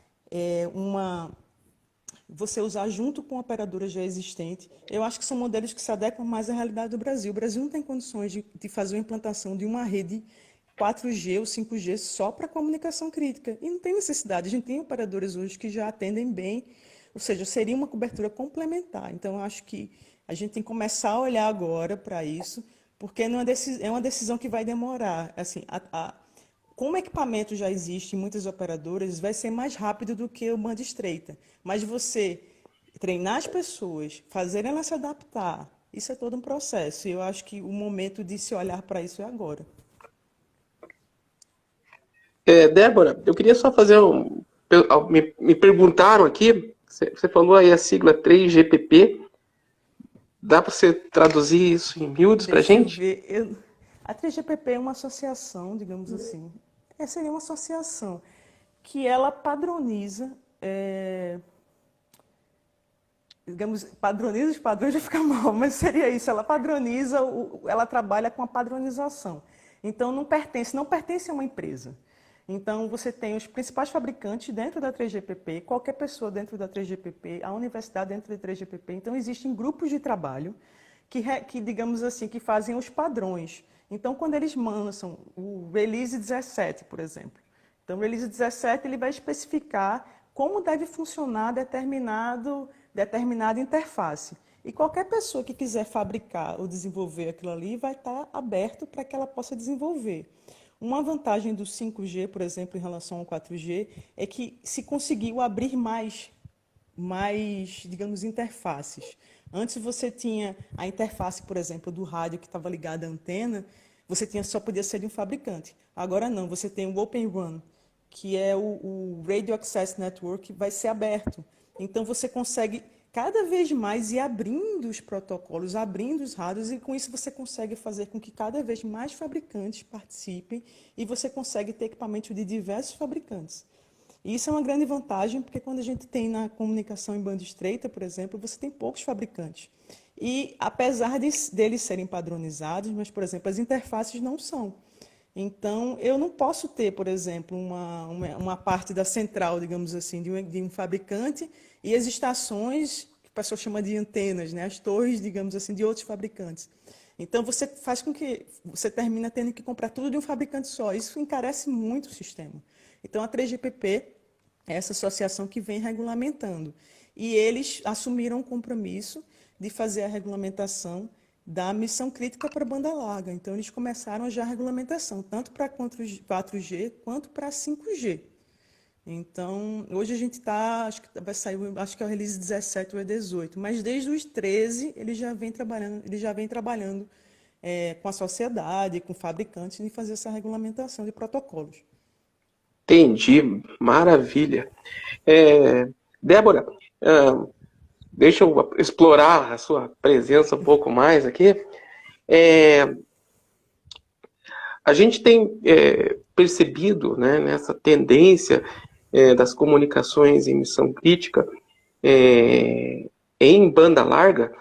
junto com a operadora já existente. Eu acho que são modelos que se adequam mais à realidade do Brasil. O Brasil não tem condições de fazer uma implantação de uma rede 4G ou 5G só para comunicação crítica. E não tem necessidade. A gente tem operadores hoje que já atendem bem, ou seja, seria uma cobertura complementar. Então, eu acho que a gente tem que começar a olhar agora para isso, porque não é uma decisão que vai demorar. Assim, como o equipamento já existe em muitas operadoras, vai ser mais rápido do que o banda estreita. Mas você treinar as pessoas, fazer elas se adaptar, isso é todo um processo. E eu acho que o momento de se olhar para isso é agora. Débora, eu queria só fazer me perguntaram aqui, você falou aí a sigla 3GPP, dá para você traduzir isso em miúdos para a gente? A 3GPP é uma associação, digamos assim. Seria uma associação que ela padroniza, padroniza os padrões já fica mal, mas seria isso, ela padroniza, ela trabalha com a padronização. Então, não pertence a uma empresa. Então, você tem os principais fabricantes dentro da 3GPP, qualquer pessoa dentro da 3GPP, a universidade dentro da 3GPP. Então, existem grupos de trabalho que, digamos assim, que fazem os padrões. Então, quando eles lançam o Release 17, por exemplo. Então, o Release 17 ele vai especificar como deve funcionar determinada interface. E qualquer pessoa que quiser fabricar ou desenvolver aquilo ali vai estar aberto para que ela possa desenvolver. Uma vantagem do 5G, por exemplo, em relação ao 4G, é que se conseguiu abrir mais, digamos, interfaces. Antes você tinha a interface, por exemplo, do rádio que estava ligada à antena, só podia ser de um fabricante. Agora não, você tem o Open RAN, que é o Radio Access Network, que vai ser aberto. Então você consegue cada vez mais ir abrindo os protocolos, abrindo os rádios, e com isso você consegue fazer com que cada vez mais fabricantes participem e você consegue ter equipamentos de diversos fabricantes. E isso é uma grande vantagem, porque quando a gente tem na comunicação em banda estreita, por exemplo, você tem poucos fabricantes. E apesar deles serem padronizados, mas, por exemplo, as interfaces não são. Então, eu não posso ter, por exemplo, uma parte da central, digamos assim, de um fabricante e as estações, que o pessoal chama de antenas, né? As torres, digamos assim, de outros fabricantes. Então, você faz com que você termina tendo que comprar tudo de um fabricante só. Isso encarece muito o sistema. Então, a 3GPP é essa associação que vem regulamentando. E eles assumiram o compromisso de fazer a regulamentação da missão crítica para banda larga. Então, eles começaram já a regulamentação, tanto para 4G quanto para 5G. Então, hoje a gente está, acho que vai sair, acho que é o release 17 ou é 18, mas desde os 13 ele já vem trabalhando com a sociedade, com fabricantes, em fazer essa regulamentação de protocolos. Entendi, maravilha. Débora, ah, deixa eu explorar a sua presença um pouco mais aqui. A gente tem percebido, né, nessa tendência das comunicações em missão crítica em banda larga,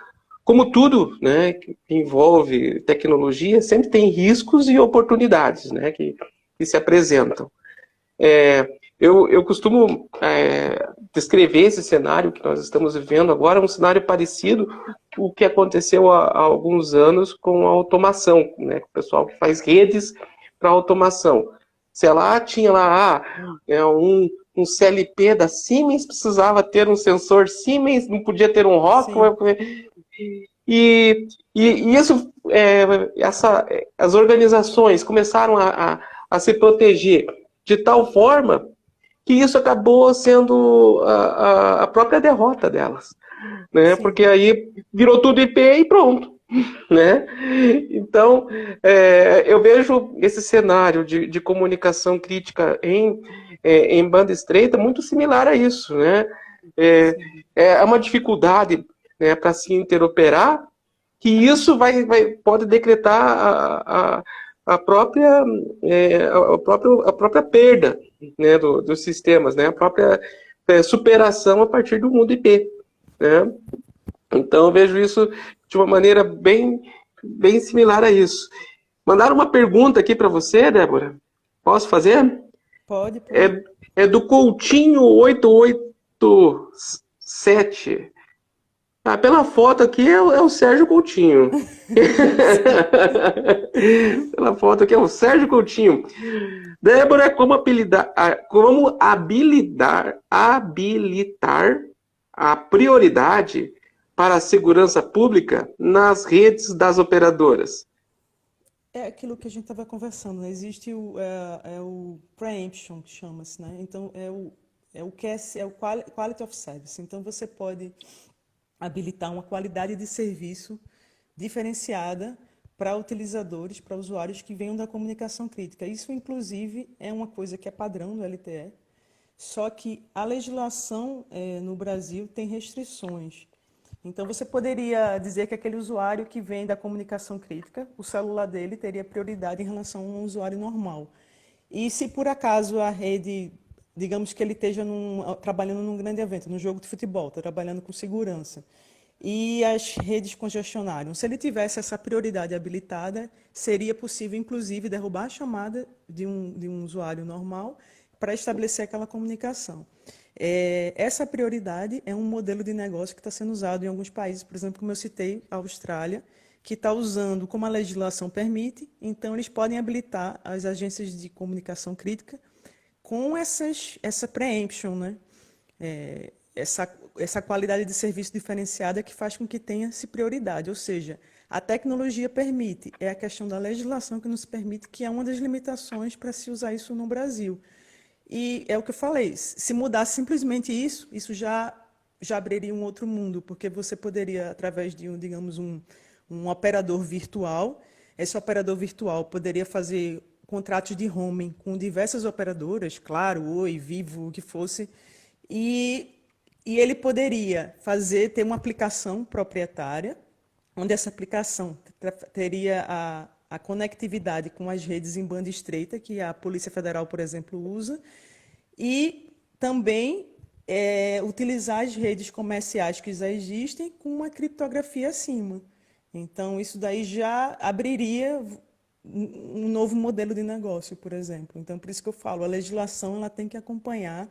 como tudo, né, que envolve tecnologia, sempre tem riscos e oportunidades, né, que se apresentam. Eu costumo descrever esse cenário que nós estamos vivendo agora, um cenário parecido com o que aconteceu há alguns anos com a automação, né? O pessoal que faz redes para automação. Se ela tinha lá um CLP da Siemens, precisava ter um sensor Siemens, não podia ter um Rockwell. E isso, as organizações começaram a se proteger de tal forma que isso acabou sendo a própria derrota delas, né? Sim. Porque aí virou tudo IP e pronto, né? Então, eu vejo esse cenário de comunicação crítica em banda estreita muito similar a isso, né? É uma dificuldade, né, para se interoperar, que isso pode decretar a própria perda, né, dos sistemas, né, a própria superação a partir do mundo IP, né? Então eu vejo isso de uma maneira bem similar a isso. Mandaram uma pergunta aqui para você, Débora. Posso fazer? Pode. É do Coutinho 887. Pela foto aqui é o Sérgio Coutinho. Pela foto aqui é o Sérgio Coutinho. Débora, como habilitar a prioridade para a segurança pública nas redes das operadoras? É aquilo que a gente estava conversando, né? Existe o preemption, que chama-se, né? Então, é o Quality of Service. Então, você pode habilitar uma qualidade de serviço diferenciada para utilizadores, para usuários que venham da comunicação crítica. Isso, inclusive, é uma coisa que é padrão do LTE, só que a legislação no Brasil tem restrições. Então, você poderia dizer que aquele usuário que vem da comunicação crítica, o celular dele teria prioridade em relação a um usuário normal. E se, por acaso, a rede, digamos que ele esteja trabalhando num grande evento, num jogo de futebol, está trabalhando com segurança, e as redes congestionaram, se ele tivesse essa prioridade habilitada, seria possível, inclusive, derrubar a chamada de um usuário normal para estabelecer aquela comunicação. Essa prioridade é um modelo de negócio que está sendo usado em alguns países, por exemplo, como eu citei, a Austrália, que está usando como a legislação permite, então eles podem habilitar as agências de comunicação crítica com essa preemption, né? Essa qualidade de serviço diferenciada que faz com que tenha-se prioridade, ou seja, a tecnologia permite, é a questão da legislação que nos permite, que é uma das limitações para se usar isso no Brasil. E é o que eu falei, se mudasse simplesmente isso já abriria um outro mundo, porque você poderia, através de, digamos, um operador virtual, esse operador virtual poderia fazer contratos de roaming com diversas operadoras, claro, Oi, Vivo, o que fosse, e E ele poderia ter uma aplicação proprietária, onde essa aplicação teria a conectividade com as redes em banda estreita, que a Polícia Federal, por exemplo, usa, e também utilizar as redes comerciais que já existem com uma criptografia acima. Então, isso daí já abriria um novo modelo de negócio, por exemplo. Então, por isso que eu falo, a legislação ela tem que acompanhar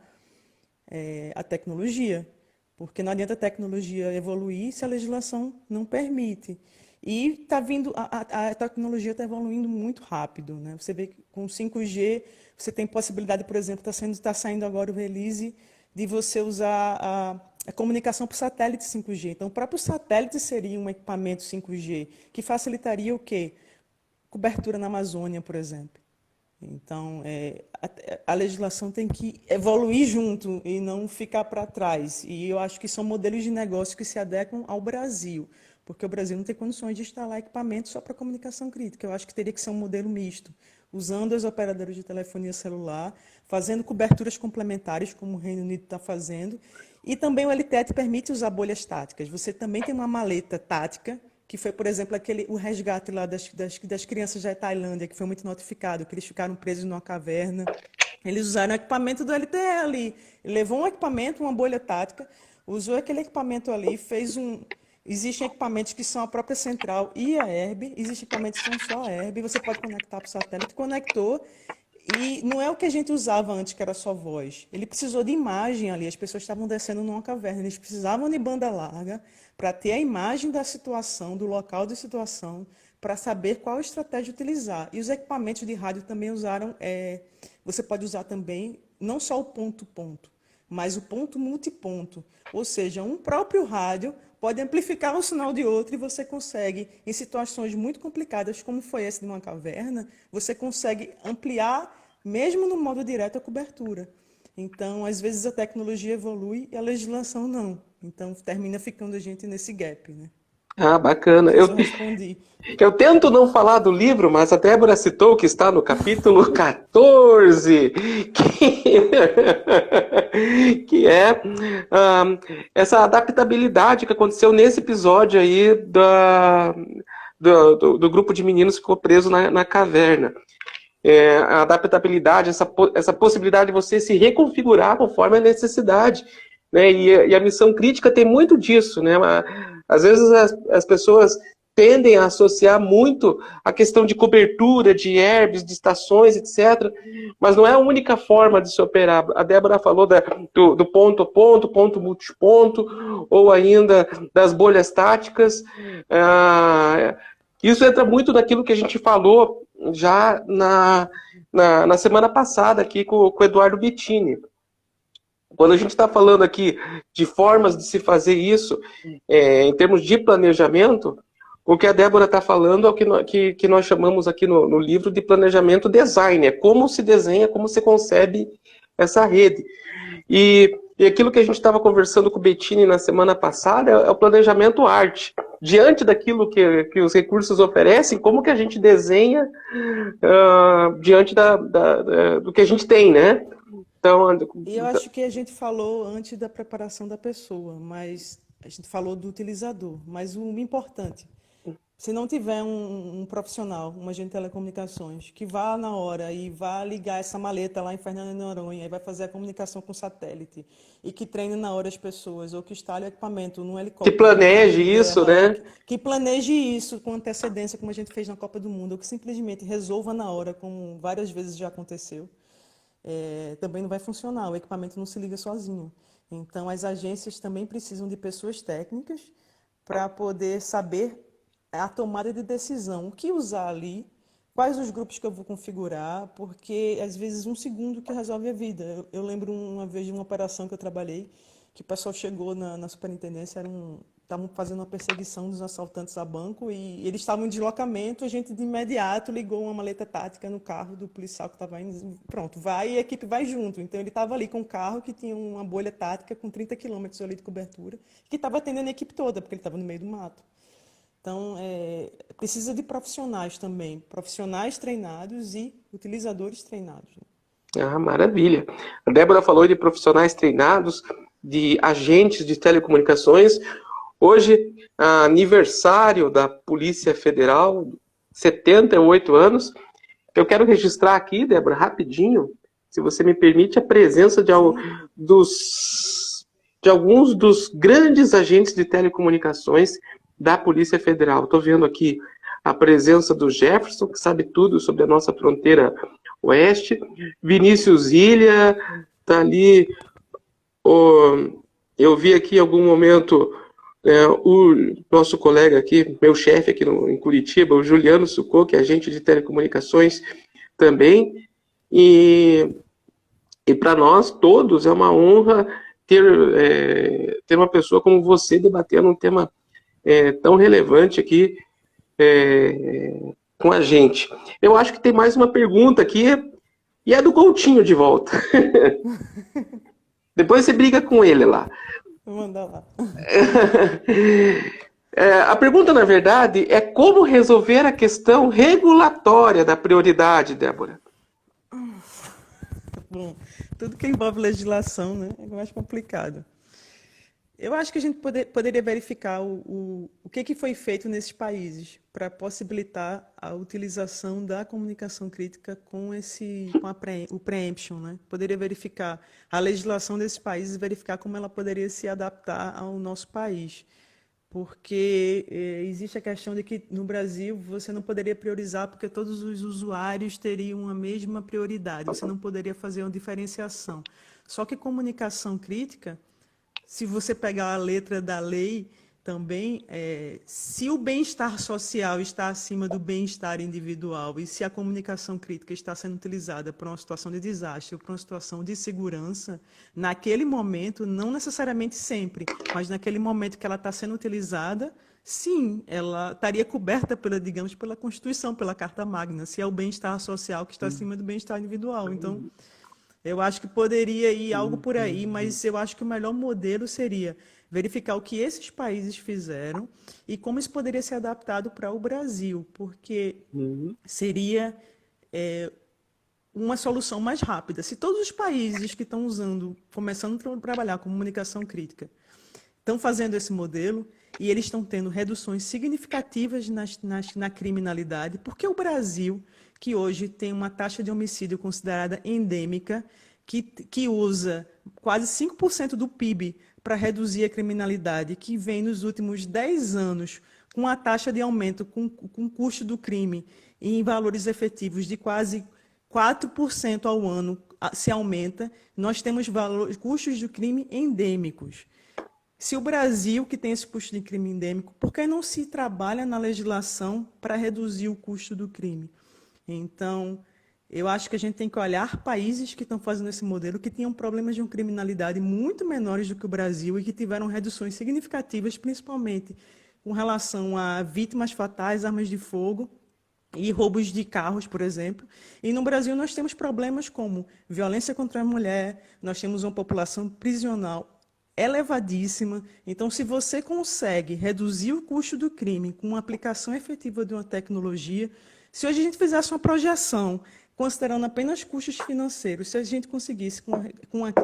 a tecnologia, porque não adianta a tecnologia evoluir se a legislação não permite. E tá vindo, a tecnologia está evoluindo muito rápido, né? Você vê que com 5G, você tem possibilidade, por exemplo, está saindo agora o release de você usar a comunicação por satélite 5G. Então, o próprio satélite seria um equipamento 5G, que facilitaria o quê? Cobertura na Amazônia, por exemplo. Então, a legislação tem que evoluir junto e não ficar para trás. E eu acho que são modelos de negócio que se adequam ao Brasil, porque o Brasil não tem condições de instalar equipamentos só para comunicação crítica. Eu acho que teria que ser um modelo misto, usando as operadoras de telefonia celular, fazendo coberturas complementares, como o Reino Unido está fazendo. E também o LTE permite usar bolhas táticas. Você também tem uma maleta tática, que foi, por exemplo, o resgate lá das crianças da Tailândia, que foi muito notificado, que eles ficaram presos numa caverna. Eles usaram o equipamento do LTE ali. Ele levou um equipamento, uma bolha tática, usou aquele equipamento ali, fez um... Existem equipamentos que são a própria central e a ERB, existem equipamentos que são só a ERB, você pode conectar para o satélite, conectou, e não é o que a gente usava antes, que era só voz. Ele precisou de imagem ali, as pessoas estavam descendo numa caverna, eles precisavam de banda larga para ter a imagem da situação, do local de situação, para saber qual estratégia utilizar. E os equipamentos de rádio também usaram, você pode usar também, não só o ponto-ponto, mas o ponto multiponto, ou seja, um próprio rádio pode amplificar um sinal de outro e você consegue, em situações muito complicadas, como foi essa de uma caverna, você consegue ampliar, mesmo no modo direto, a cobertura. Então, às vezes a tecnologia evolui e a legislação não. Então, termina ficando a gente nesse gap, né? Ah, bacana. Não sei se eu respondi. Eu tento não falar do livro, mas a Débora citou que está no capítulo 14, que é essa adaptabilidade que aconteceu nesse episódio aí do grupo de meninos que ficou preso na caverna. A adaptabilidade, essa possibilidade de você se reconfigurar conforme a necessidade. Né? E a missão crítica tem muito disso. Né? Às vezes as pessoas tendem a associar muito a questão de cobertura, de herbes, de estações, etc. Mas não é a única forma de se operar. A Débora falou do ponto a ponto, ponto multiponto, ou ainda das bolhas táticas. Isso entra muito naquilo que a gente falou já na semana passada aqui com o Eduardo Bettini. Quando a gente está falando aqui de formas de se fazer isso, em termos de planejamento, o que a Débora está falando é o que nós chamamos aqui no livro de planejamento design. É como se desenha, como se concebe essa rede. E aquilo que a gente estava conversando com o Bettini na semana passada é o planejamento arte. Diante daquilo que os recursos oferecem, como que a gente desenha diante do que a gente tem, né? Então, E eu acho que a gente falou antes da preparação da pessoa, mas a gente falou do utilizador. Mas o importante, se não tiver um profissional, um agente de telecomunicações, que vá na hora e vá ligar essa maleta lá em Fernando de Noronha e vai fazer a comunicação com satélite, e que treine na hora as pessoas, ou que instale o equipamento num helicóptero, que planeje isso, né? que planeje isso com antecedência, como a gente fez na Copa do Mundo, ou que simplesmente resolva na hora, como várias vezes já aconteceu. Também não vai funcionar, o equipamento não se liga sozinho. Então, as agências também precisam de pessoas técnicas para poder saber a tomada de decisão, o que usar ali, quais os grupos que eu vou configurar, porque às vezes um segundo que resolve a vida. Eu lembro uma vez de uma operação que eu trabalhei, que o pessoal chegou na superintendência, estavam fazendo uma perseguição dos assaltantes a banco e eles estavam em deslocamento, a gente de imediato ligou uma maleta tática no carro do policial que estava indo, pronto, vai e a equipe vai junto. Então ele estava ali com um carro que tinha uma bolha tática com 30 quilômetros ali de cobertura, que estava atendendo a equipe toda, porque ele estava no meio do mato. Então, precisa de profissionais também, profissionais treinados e utilizadores treinados. Ah, maravilha. A Débora falou de profissionais treinados. de agentes de telecomunicações. Hoje, aniversário da Polícia Federal, 78 anos. Eu quero registrar aqui, Débora, rapidinho, se você me permite, a presença de alguns dos grandes agentes de telecomunicações da Polícia Federal. Estou vendo aqui a presença do Jefferson, que sabe tudo sobre a nossa fronteira oeste, Vinícius Ilha, está ali, eu vi aqui em algum momento o nosso colega aqui, meu chefe aqui em Curitiba, o Juliano Sucô, que é agente de telecomunicações também, e para nós todos é uma honra ter uma pessoa como você debatendo um tema tão relevante aqui com a gente. Eu acho que tem mais uma pergunta aqui, e é do Coutinho de volta. Depois você briga com ele lá. Vou mandar lá. A pergunta, na verdade, é como resolver a questão regulatória da prioridade, Débora? Bom, tudo que envolve legislação, né, é mais complicado. Eu acho que a gente poderia verificar o que foi feito nesses países para possibilitar a utilização da comunicação crítica com o preemption, né? Poderia verificar a legislação desses países e verificar como ela poderia se adaptar ao nosso país. Porque existe a questão de que no Brasil você não poderia priorizar porque todos os usuários teriam a mesma prioridade, você não poderia fazer uma diferenciação. Só que comunicação crítica, se você pegar a letra da lei também, se o bem-estar social está acima do bem-estar individual e se a comunicação crítica está sendo utilizada para uma situação de desastre ou para uma situação de segurança, naquele momento, não necessariamente sempre, mas naquele momento que ela está sendo utilizada, sim, ela estaria coberta pela Constituição, pela Carta Magna, se é o bem-estar social que está acima do bem-estar individual. Então, eu acho que poderia ir algo por aí, mas eu acho que o melhor modelo seria verificar o que esses países fizeram e como isso poderia ser adaptado para o Brasil, porque seria uma solução mais rápida. Se todos os países que estão começando a trabalhar com comunicação crítica, estão fazendo esse modelo e eles estão tendo reduções significativas na criminalidade, porque o Brasil, que hoje tem uma taxa de homicídio considerada endêmica, que usa quase 5% do PIB para reduzir a criminalidade, que vem nos últimos 10 anos com a taxa de aumento, com o custo do crime em valores efetivos de quase 4% ao ano se aumenta, nós temos custos de crime endêmicos. Se o Brasil, que tem esse custo de crime endêmico, por que não se trabalha na legislação para reduzir o custo do crime? Então, eu acho que a gente tem que olhar países que estão fazendo esse modelo, que tinham problemas de criminalidade muito menores do que o Brasil e que tiveram reduções significativas, principalmente com relação a vítimas fatais, armas de fogo e roubos de carros, por exemplo. E no Brasil nós temos problemas como violência contra a mulher, nós temos uma população prisional elevadíssima. Então, se você consegue reduzir o custo do crime com a aplicação efetiva de uma tecnologia, se hoje a gente fizesse uma projeção, considerando apenas custos financeiros, se a gente conseguisse, com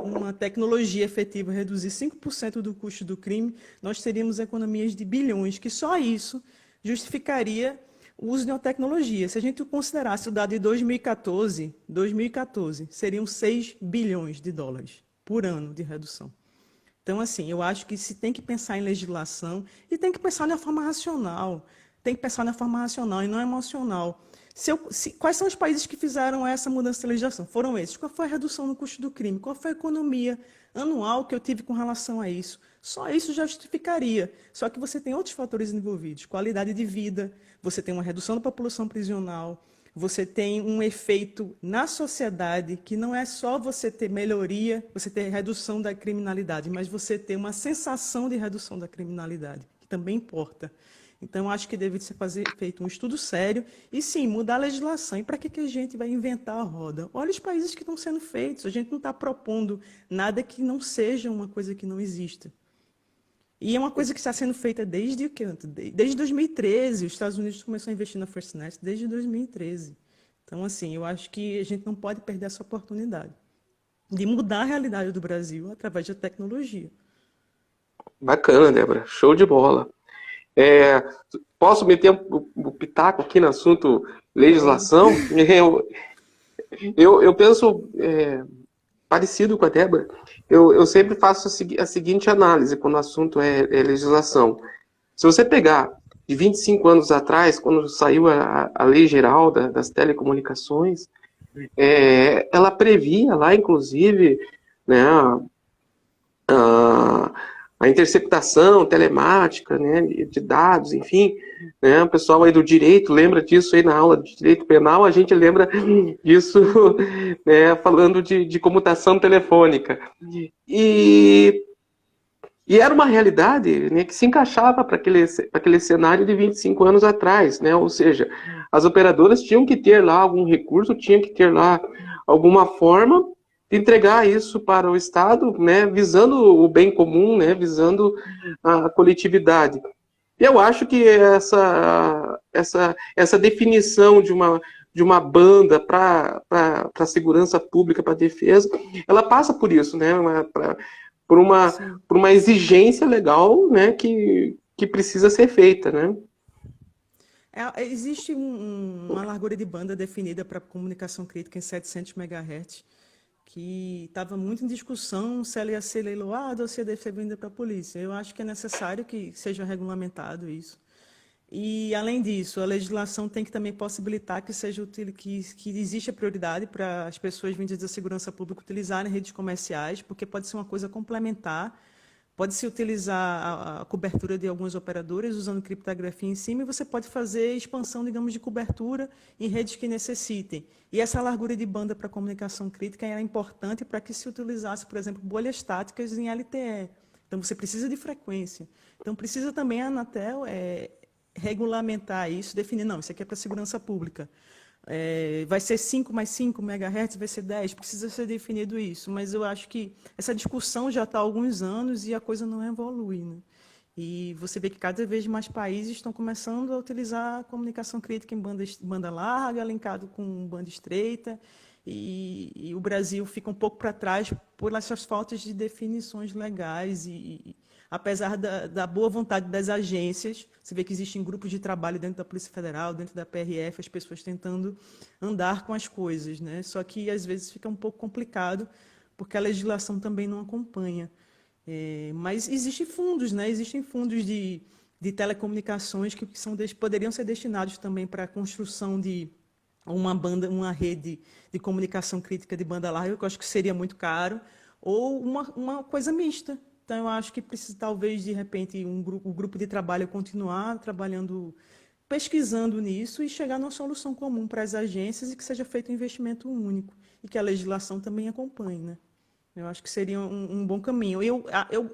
uma tecnologia efetiva, reduzir 5% do custo do crime, nós teríamos economias de bilhões, que só isso justificaria o uso de uma tecnologia. Se a gente considerasse o dado de 2014, seriam 6 bilhões de dólares por ano de redução. Então, assim, eu acho que se tem que pensar em legislação e tem que pensar de uma forma racional. Tem que pensar de uma forma racional e não emocional. Quais são os países que fizeram essa mudança de legislação? Foram esses. Qual foi a redução no custo do crime? Qual foi a economia anual que eu tive com relação a isso? Só isso já justificaria. Só que você tem outros fatores envolvidos. Qualidade de vida, você tem uma redução da população prisional, você tem um efeito na sociedade que não é só você ter melhoria, você ter redução da criminalidade, mas você ter uma sensação de redução da criminalidade, que também importa. Então, acho que deve ser feito um estudo sério e, sim, mudar a legislação. E para que a gente vai inventar a roda? Olha os países que estão sendo feitos. A gente não está propondo nada que não seja uma coisa que não exista. E é uma coisa que está sendo feita desde 2013. Os Estados Unidos começaram a investir na FirstNet desde 2013. Então, assim, eu acho que a gente não pode perder essa oportunidade. de mudar a realidade do Brasil através da tecnologia. Bacana, Débora. Show de bola. É, posso meter um pitaco aqui no assunto Pode. legislação? Eu penso parecido com a Débora. Eu sempre faço a seguinte análise quando o assunto é legislação. Se você pegar de 25 anos atrás, quando saiu a Lei Geral das Telecomunicações, ela previa lá, inclusive, né, a, a interceptação telemática, né, de dados, enfim, né, o pessoal aí do direito lembra disso aí na aula de direito penal, a gente lembra disso, né, falando de comutação telefônica. E, e era uma realidade, né, que se encaixava para aquele cenário de 25 anos atrás, né, ou seja, as operadoras tinham que ter lá algum recurso, tinham que ter lá alguma forma entregar isso para o Estado, né, visando o bem comum, né, visando a coletividade. Eu acho que essa definição de uma banda para a segurança pública, para a defesa, ela passa por isso, né, por uma, Sim. por uma exigência legal, né, que precisa ser feita, né? Existe uma largura de banda definida para comunicação crítica em 700 MHz, que estava muito em discussão se ela ia ser leiloada ou se ia ser vendida para a polícia. Eu acho que é necessário que seja regulamentado isso. E, além disso, a legislação tem que também possibilitar que seja que exista prioridade para as pessoas vindas da segurança pública utilizarem redes comerciais, porque pode ser uma coisa complementar. Pode-se utilizar a cobertura de algumas operadoras usando criptografia em cima e você pode fazer expansão, digamos, de cobertura em redes que necessitem. E essa largura de banda para comunicação crítica era importante para que se utilizasse, por exemplo, bolhas estáticas em LTE. Então, você precisa de frequência. Então, precisa também a Anatel regulamentar isso, definir, não, isso aqui é para segurança pública. Vai ser 5 mais 5 MHz, vai ser 10, precisa ser definido isso. Mas eu acho que essa discussão já está há alguns anos e a coisa não evolui. Né? E você vê que cada vez mais países estão começando a utilizar a comunicação crítica em banda larga, linkado com banda estreita, e o Brasil fica um pouco para trás por essas faltas de definições legais apesar da boa vontade das agências, você vê que existem grupos de trabalho dentro da Polícia Federal, dentro da PRF, as pessoas tentando andar com as coisas, né? Só que às vezes fica um pouco complicado, porque a legislação também não acompanha. Mas existem fundos, né? Existem fundos de telecomunicações que poderiam ser destinados também para a construção de uma rede de comunicação crítica de banda larga, que eu acho que seria muito caro, ou uma coisa mista. Então, eu acho que precisa, talvez, de repente, o grupo de trabalho continuar trabalhando, pesquisando nisso e chegar numa solução comum para as agências e que seja feito um investimento único e que a legislação também acompanhe, né? Eu acho que seria um bom caminho. Eu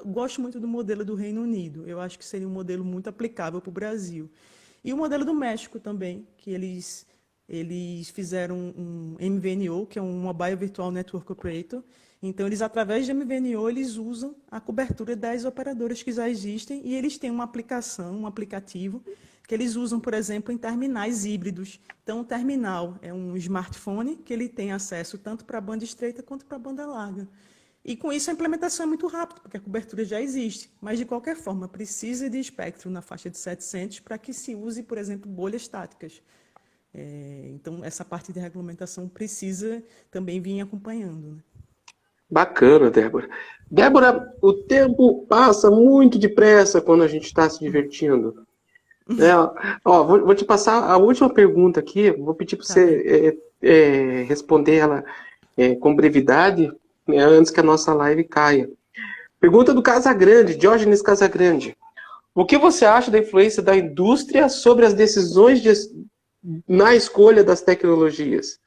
gosto muito do modelo do Reino Unido. Eu acho que seria um modelo muito aplicável para o Brasil. E o modelo do México também, que eles fizeram um MVNO, que é um Mobile Virtual Network Operator. Então, eles, através de MVNO, eles usam a cobertura das operadoras que já existem e eles têm uma aplicação, um aplicativo, que eles usam, por exemplo, em terminais híbridos. Então, o terminal é um smartphone que ele tem acesso tanto para a banda estreita quanto para a banda larga. E, com isso, a implementação é muito rápida, porque a cobertura já existe. Mas, de qualquer forma, precisa de espectro na faixa de 700 para que se use, por exemplo, bolhas estáticas. Então, essa parte de regulamentação precisa também vir acompanhando. Né? Bacana, Débora. Débora, o tempo passa muito depressa quando a gente está se divertindo. Ó, vou te passar a última pergunta aqui, vou pedir para Tá bem. você responder ela com brevidade, né, antes que a nossa live caia. Pergunta do Casagrande, Diógenes Casagrande. O que você acha da influência da indústria sobre as decisões na escolha das tecnologias?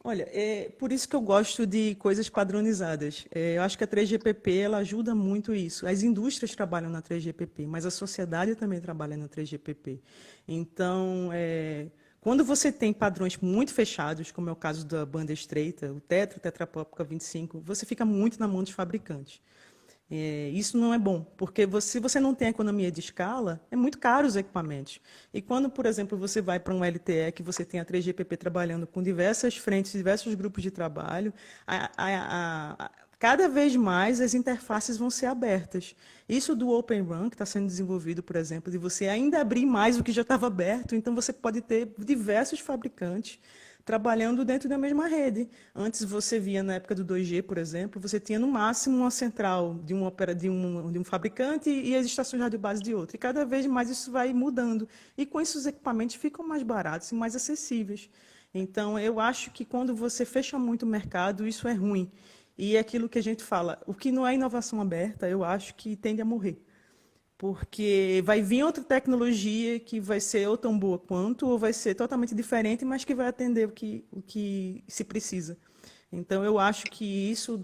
Olha, é por isso que eu gosto de coisas padronizadas. Eu acho que a 3GPP ela ajuda muito isso. As indústrias trabalham na 3GPP, mas a sociedade também trabalha na 3GPP. Então, quando você tem padrões muito fechados, como é o caso da banda estreita, o tetra, tetrapópica 25, você fica muito na mão dos fabricantes. Isso não é bom, porque se você não tem economia de escala, é muito caro os equipamentos. E quando, por exemplo, você vai para um LTE, que você tem a 3GPP trabalhando com diversas frentes, diversos grupos de trabalho, cada vez mais as interfaces vão ser abertas. Isso do Open RAN, que está sendo desenvolvido, por exemplo, de você ainda abrir mais o que já estava aberto, então você pode ter diversos fabricantes trabalhando dentro da mesma rede. Antes você via, na época do 2G, por exemplo, você tinha no máximo uma central de um fabricante e as estações de rádio base de outro. E cada vez mais isso vai mudando. E com isso os equipamentos ficam mais baratos e mais acessíveis. Então, eu acho que quando você fecha muito o mercado, isso é ruim. E é aquilo que a gente fala, o que não é inovação aberta, eu acho que tende a morrer. Porque vai vir outra tecnologia que vai ser ou tão boa quanto, ou vai ser totalmente diferente, mas que vai atender o que se precisa. Então, eu acho que isso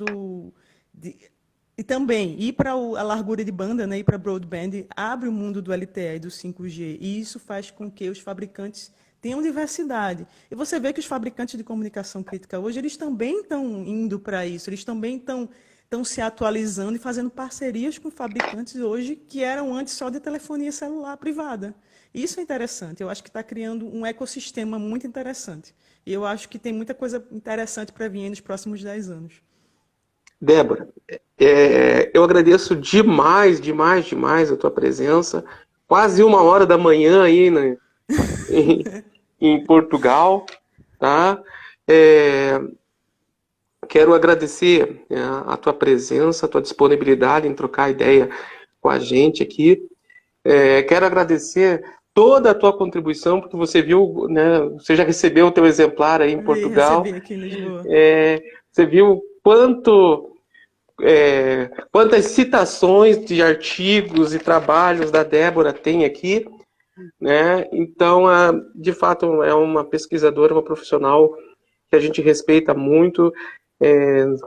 e também, ir para a largura de banda, né, ir para broadband, abre o mundo do LTE e do 5G, e isso faz com que os fabricantes tenham diversidade. E você vê que os fabricantes de comunicação crítica hoje, eles também estão indo para isso, eles também estão se atualizando e fazendo parcerias com fabricantes hoje que eram antes só de telefonia celular privada. Isso é interessante. Eu acho que está criando um ecossistema muito interessante. E eu acho que tem muita coisa interessante para vir aí nos próximos 10 anos. Débora, eu agradeço demais, demais, demais a tua presença. Quase 1 hora da manhã aí, né, em Portugal, tá? Quero agradecer a tua presença, a tua disponibilidade em trocar ideia com a gente aqui. Quero agradecer toda a tua contribuição, porque você viu, né, você já recebeu o teu exemplar aí em Portugal. Recebi aqui em Lisboa. Você viu quantas citações de artigos e trabalhos da Débora tem aqui, né? Então, de fato, é uma pesquisadora, uma profissional que a gente respeita muito,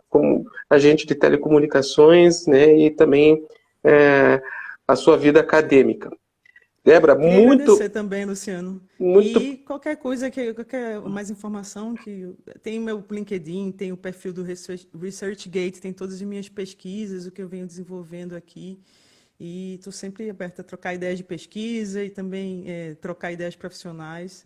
como agente de telecomunicações, né, e também a sua vida acadêmica. Débora, Queria agradecer também, Luciano. muito... E qualquer coisa, qualquer mais informação, tem o meu LinkedIn, tem o perfil do ResearchGate, tem todas as minhas pesquisas, o que eu venho desenvolvendo aqui. E estou sempre aberta a trocar ideias de pesquisa e também trocar ideias profissionais.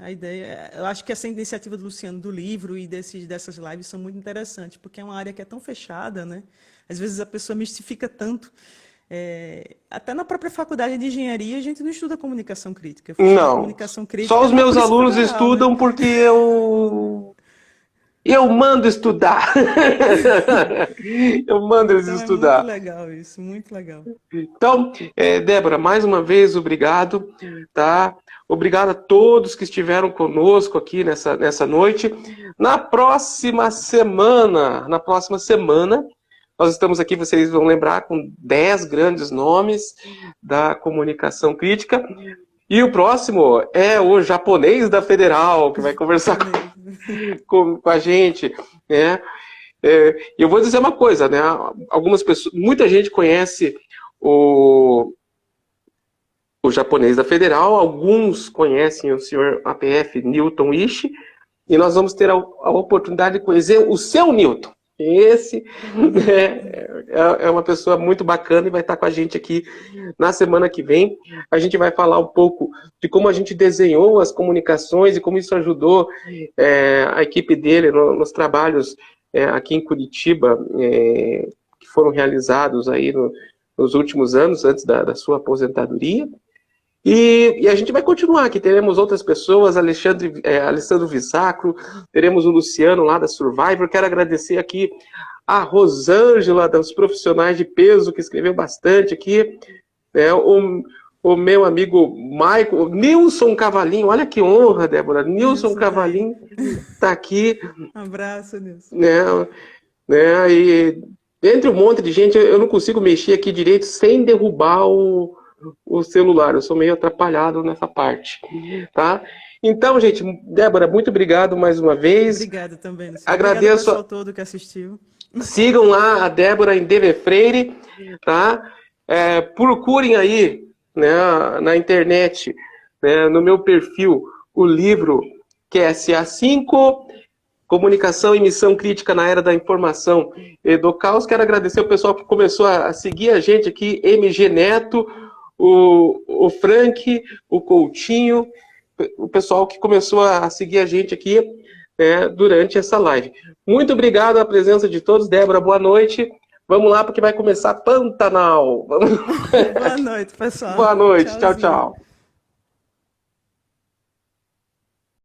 Eu acho que essa iniciativa do Luciano, do livro e dessas lives são muito interessantes, porque é uma área que é tão fechada, né? Às vezes a pessoa mistifica tanto. Até na própria faculdade de engenharia a gente não estuda comunicação crítica. Não, comunicação crítica só os meus alunos federal, estudam, né? Porque eu mando estudar. Eu mando eles estudar. É muito legal isso, muito legal. Então, Débora, mais uma vez, obrigado, tá? Obrigado a todos que estiveram conosco aqui nessa noite. Na próxima semana, nós estamos aqui, vocês vão lembrar, com 10 grandes nomes da comunicação crítica. E o próximo é o japonês da Federal, que vai conversar com a gente, né? Eu vou dizer uma coisa, né? Algumas pessoas, muita gente conhece o japonês da Federal, alguns conhecem o senhor APF Newton Ishii, e nós vamos ter a oportunidade de conhecer o seu Newton. Esse é uma pessoa muito bacana e vai estar com a gente aqui na semana que vem. A gente vai falar um pouco de como a gente desenhou as comunicações e como isso ajudou a equipe dele nos trabalhos aqui em Curitiba, que foram realizados aí nos últimos anos, antes da sua aposentadoria. E a gente vai continuar aqui, teremos outras pessoas, Alessandro Visacro, teremos o Luciano lá da Survivor. Quero agradecer aqui a Rosângela, dos profissionais de peso, que escreveu bastante aqui, né? O meu amigo Michael, Nilson Cavalinho, olha que honra, Débora, Nilson Cavalinho está aqui. Um abraço, Nilson. Né? E entre um monte de gente, eu não consigo mexer aqui direito sem derrubar o celular, eu sou meio atrapalhado nessa parte, tá? Então, gente, Débora, muito obrigado mais uma vez. Obrigada também, Luciano. Agradeço ao pessoal todo que assistiu. Sigam lá a Débora em DV Freire, tá? Procurem aí, né, na internet, né, no meu perfil, o livro QSA5, Comunicação e Missão Crítica na Era da Informação e do Caos. Quero agradecer o pessoal que começou a seguir a gente aqui, MG Neto, o Frank, o Coutinho, o pessoal que começou a seguir a gente aqui, né, durante essa live. Muito obrigado à presença de todos. Débora, boa noite. Vamos lá, porque vai começar Pantanal. Boa noite, pessoal. Boa noite. Tchau, Tchauzinho. tchau.